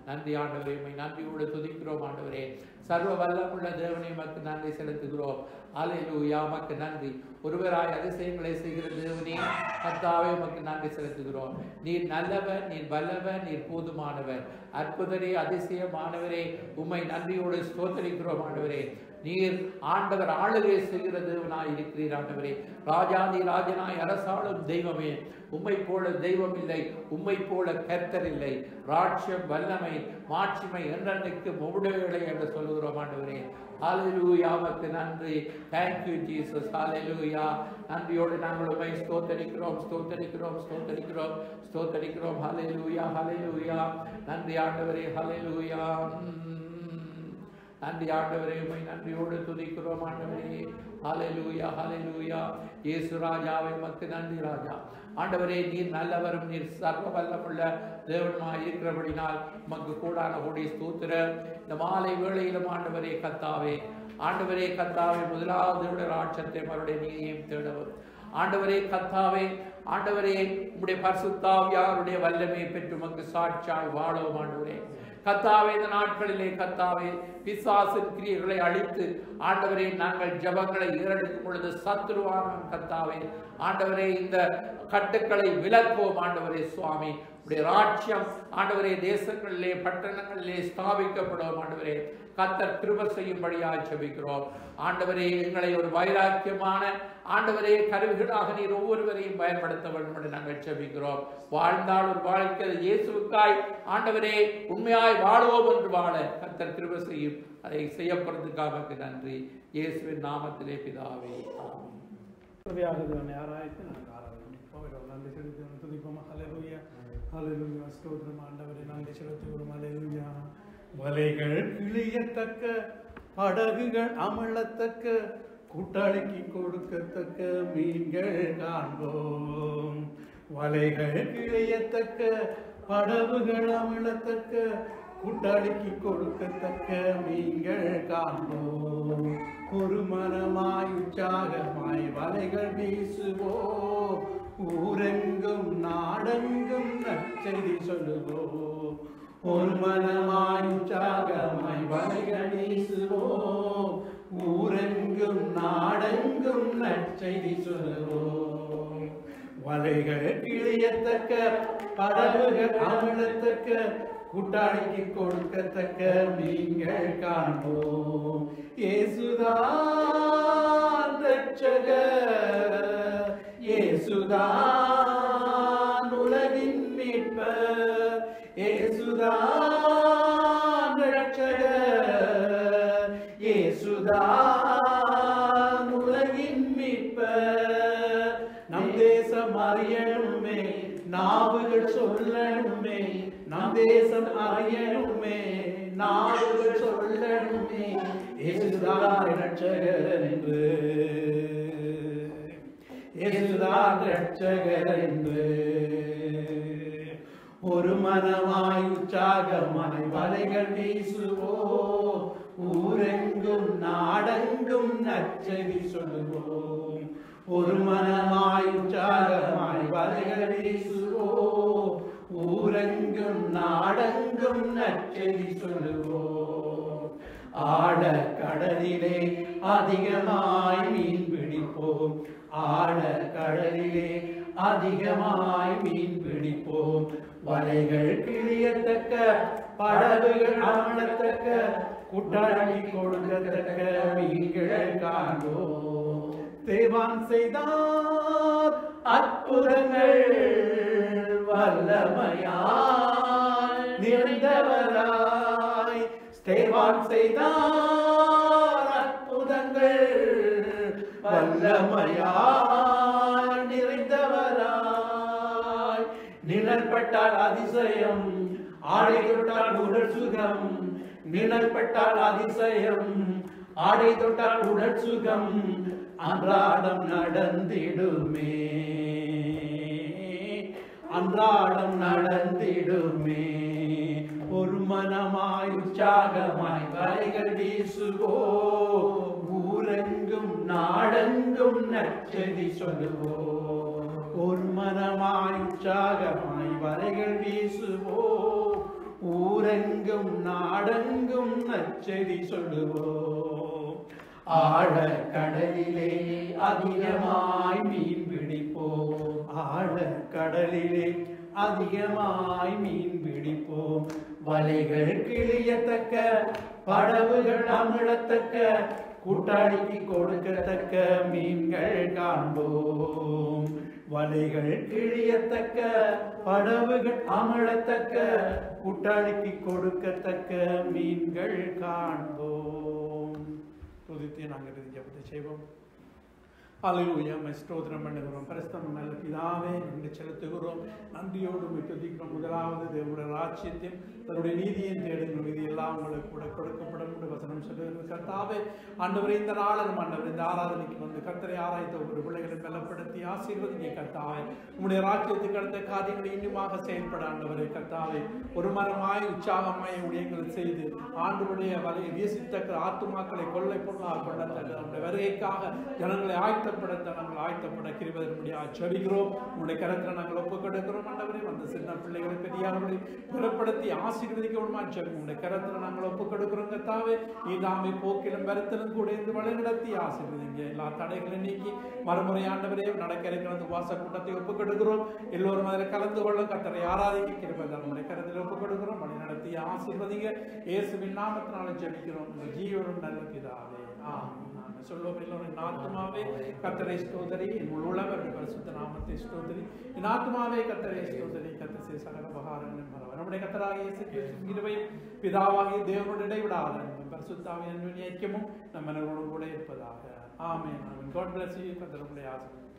நன்றி ஆண்டவரே, நன்றியோடு துதிக்கிறோம் ஆண்டவரே. சர்வ வல்லமுள்ள தேவனை உமக்கு நன்றி செலுத்துகிறோம். ஹல்லேலூயா. உமக்கு நன்றி. ஒருவராய் அதிசயங்களை செய்கிற தேவனே கர்த்தாவே உமக்கு நன்றி செலுத்துகிறோம். நீர் நல்லவர், நீர் வல்லவர், நீர் போதுமானவர், அற்புதரே, அதிசயமானவரே. உம்மை நன்றியோடு ஸ்தோத்திரிக்கிறோம் ஆண்டவரே. நீர் ஆண்டவர் ஆளுகை செய்கிற தேவனாய் இருக்கிறீர் ஆண்டவரே. ராஜாதி ராஜனாய் அரசாளும் தெய்வமே, உம்மை போல தெய்வம் இல்லை, உம்மை போல கர்த்தர் இல்லை. ராட்சியம், வல்லமை, மாட்சிமை என்றென்றைக்கு உம்முடையவைகளே என்று சொல்லுகிறோம் ஆண்டவரே. ஹல்லேலூயா. உமக்கு நன்றி. Thank you Jesus. ஹல்லேலூயா. நன்றியோடு நாங்கள் உம்மை ஸ்தோத்திரிக்கிறோம், ஸ்தோத்திரிக்கிறோம், ஸ்தோத்திரிக்கிறோம், ஸ்தோத்திரிக்கிறோம். ஹல்லேலூயா, ஹல்லேலூயா. நன்றி ஆண்டவரே. ஹல்லேலூயா. நன்றி ஆண்டவரே, உம்மை நன்றியோடு துதிக்கிறோம் ஆண்டவரே. ஹல்லேலூயா, ஹல்லேலூயா. இயேசு ராஜாவே உமக்கு நன்றி ராஜா. ஆண்டவரே, நீர் நல்லவரும் நீர் சர்வ வல்லமுள்ள தேவனுமாய் இருக்கிறபடினால் உமக்கு கூடான கோடி ஸ்தோத்திரம். இந்த மாலை வேளையிலும் ஆண்டவரே கர்த்தாவே, ஆண்டவரே கர்த்தாவே, முதலாவது ராட்சத்தை மறுடைய நீதியையும் தேடவும் ஆண்டவரே கர்த்தாவே, ஆண்டவரே உம்முடைய பரிசுத்த ஆவியாருடைய வல்லமையை பெற்று உமக்கு சாட்சியாய் வாழவும் ஆண்டவரே கர்த்தாவே. இந்த நாட்களிலே கர்த்தாவே பிசாசின் கிரியைகளை அழித்து ஆண்டவரே நாங்கள் ஜெபங்களை ஏறெடுக்கும் பொழுது சத்துருவானவன் கர்த்தாவே ஆண்டவரே இந்த கட்டுக்களை விலக்குவோம் ஆண்டவரே. சுவாமி உடைய ராஜ்யம் ஆண்டவரே தேசங்களிலே பட்டணங்களிலே ஸ்தாபிக்கப்படும் ஆண்டவரே. கர்த்தர் கிருபை செய்யும்படியாக ஜெபிக்கிறோம் ஆண்டவரே. எங்களை ஒரு வைராக்கியமான ஆண்டவரே கருவிகளாக நீர் ஒவ்வொருவரையும் பயன்படுத்த வேண்டும் என்று நாங்கள் ஜெபிக்கிறோம். வாழ்ந்தால் ஒரு வாழ்க்கை இயேசுவுக்காய் ஆண்டவரே உண்மையாய் வாழுவோம் என்று வாழ கர்த்தர் கிருபை செய்யும். அதை செய்யப்படுறதுக்காக நன்றி. இயேசுவின் நாமத்திலே பிதாவே, ஆமென். நன்றி செலுத்துவோம், துதிப்போம். ஹல்லேலூயா, ஹல்லேலூயா. ஸ்தோத்திரம் ஆண்டவரே, நன்றி செலுத்துகிறோம். ஹல்லேலூயா. வலைகள் கிழியத்தக்க, படகுகள் அமளத்தக்க, கூட்டாளிக்கு கொடுக்கத்தக்க மீன்கள் காண்போம். வலைகள் கிழியத்தக்க, படகுகள் அமளத்தக்க, கூட்டாளிக்கு கொடுக்கத்தக்க மீன்கள் காண்போம். ஒரு மனமாய் உற்சாகமாய் வலைகள் வீசுவோம், ஊரெங்கும் நாடெங்கும் நற்செய்தி சொல்லுவோம். ஒரு மனமாய் உற்சாகமாய் வலைகள் வீசுவோம், ஊரெங்கும் நாடெங்கும் நற்செய்தி சொல்லுவோம். வலைகள் கிழியத்தக்க, படகுகள் அமிழத்தக்க, கூட்டாளிக்கு கொடுக்கத்தக்க மீன்கள் காண்போம். இயேசுதான் ரட்சகர், இயேசுதான் உலகின் மீட்பர், இயேசுதான் ரட்சகர், இயேசுதான் உலகின் மீட்பர். நம் தேசம் அறியணுமே, நாவுகள் சொல்லணுமே, நம் தேசம் அறியணுமே, நாவுகள் சொல்லணுமே, இயேசுதான் ரட்சகர் என்று, இயேசுதான் ரட்சகர் என்று. ஒரு மனமாய் உற்சாகமாய் வலைகள் வீசுவோம், ஊரெங்கும் நாடெங்கும் நற்செய்தி சொல்லுவோம். ஒரு மனமாய் உற்சாகமாய் வலைகள் வீசுவோம், ஊரெங்கும் நாடெங்கும் நற்செய்தி சொல்லுவோம். ஆழ கடலிலே அதிகமாய் மீன் பிடிப்போம், ஆழ கடலிலே அதிகமாய் மீன் பிடிப்போம். வலைகள் கிழியத்தக்க, படகுகள் அமளத்தக்க, கூட்டாளி கொடுக்கத்தக்க மீன்கள் காண்போம். தேவான் செய்தார் அற்புதங்கள், வல்லமையாய் நிறைந்தவராய். தேவான் செய்தார் அற்புதங்கள், வல்லமையாய் நிறைந்தவராய். நிழற்பட்டால் அதிசயம், ஆடை தொட்டால் உடல் சுகம். நிழற்பட்டால் அதிசயம், ஆடை தொட்டால் உடல் சுகம் அன்றாடம் நடந்திடுமே, அன்றாடம் நடந்திடுமே. ஒரு மனமாய் உற்சாகமாய் வலைகள் வீசுவோ, ஊரெங்கும் நாடெங்கும் நற்செய்தி சொல்லுவோ. ஒரு மனமாய் உற்சாகமாய் வலைகள் வீசுவோ, ஊரெங்கும் நாடெங்கும் நற்செய்தி சொல்லுவோ. ஆழ கடலிலே அதிகமாய் மீன் பிடிப்போம், ஆழ கடலிலே அதிகமாய் மீன் பிடிப்போம். வலைகள் கிழியத்தக்க, படவுகள் அமிழத்தக்க, கூட்டாளிக்கு கொடுக்கத்தக்க மீன்கள் காண்போம். வலைகள் கிழியத்தக்க, படவுகள் அமிழத்தக்க, கூட்டாளிக்கு கொடுக்கத்தக்க மீன்கள் காண்போம். துதித்து நாங்கள் ஜெபத்தை செய்வோம். அல்லேலூயா. ஸ்தோத்திரம் பண்ணுகிறோம். பரிசுத்தம் நல்ல பிதாவே, நன்றி செலுத்துகிறோம். நன்றியோடு துதிக்கிறோம். முதலாவது தேவனுடைய ராஜ்யத்தையும் தன்னுடைய நீதியையும் தேடுங்கள், நீதி எல்லாம் உங்களுக்கு கூட கொடுக்கப்படும் என்று வசனம் சொல்லுகிறது. கர்த்தாவே, ஆண்டவரே, இந்த நாளும் ஆண்டவர் இந்த ஆராதனைக்கு வந்து கர்த்தரை ஆராய்த்த ஒவ்வொரு பிள்ளைகளை பலப்படுத்தி ஆசீர்வதிங்க கர்த்தாவே. உங்களுடைய ராஜ்யத்துக்கு அடுத்த காரியங்களை இன்னுமாக செயல்பட ஆண்டவரே கர்த்தாவே, ஒரு மரமாய் உற்சாகமாய் ஊழியங்கள் செய்து ஆண்டவருடைய வலையை வீசித்தக்க ஆத்துமாக்களை கொள்ளை பொருளாக கொள்ளத்தக்க நம்முடைய வருகைக்காக ஜனங்களை ஆயத்தப்படுத்த நாங்கள் ஆயத்தப்பட கிருபையின்படியாக ஜெபிக்கிறோம். உங்களுடைய கரத்தில் நாங்கள் ஒப்புக் கொடுக்கிறோம் ஆண்டவரே. அந்த சின்ன பிள்ளைகளை பெரியார்களை புறப்படுத்தி ஆசீர்வதிக்கணுமா ஜெபம் உங்களுடைய கரத்தில் நாங்கள் ஒப்புக் கொடுக்கிறோம் கர்த்தாவே. நீதாமே போக்கிலும் வருத்தலும் கூட இருந்து வழிநடத்தி ஆசீர்வதிங்க. எல்லா தடைகளை நீக்கி மறுமுறை ஆண்டவரே நடக்க இருக்கிற அந்த வாச கூட்டத்தை ஒப்புக் கொடுக்கிறோம். எல்லோரும் அதில் கலந்து கொள்ளும் கர்த்தரை ஆராதிக்க கிருபை நம்முடைய கரத்தில் ஒப்புக் கொடுக்கிறோம். வழி நடத்தி ஆசீர்வதிங்க. இயேசுவின் நாமத்தினால ஜெபிக்கிறோம் உங்கள் ஜீவனும் நல்ல பிதாவே. ஆமென். சொல்லுவோம் எல்லோரும். என் ஆத்துமாவே கர்த்தரை ஸ்தோத்திரி, என் உள்ளவர் பரிசுத்த நாமத்தை ஸ்தோத்திரி. என் ஆத்துமாவே கர்த்தரை ஸ்தோத்திரி, கர்த்தர் செய்த சகல உபகாரங்களும் மறவாதே. நம்முடைய கர்த்தராகிய இயேசு கிறிஸ்துவின் கிருபையும் பிதாவாகிய தேவனுடைய இடைவிடாத அன்பும் பரிசுத்த ஆவியின் ஐக்கியமும் நம்ம கூட இருப்பதாக. ஆமென். God bless you. கர்த்தர் உங்களை ஆசீர்வதிப்பார்.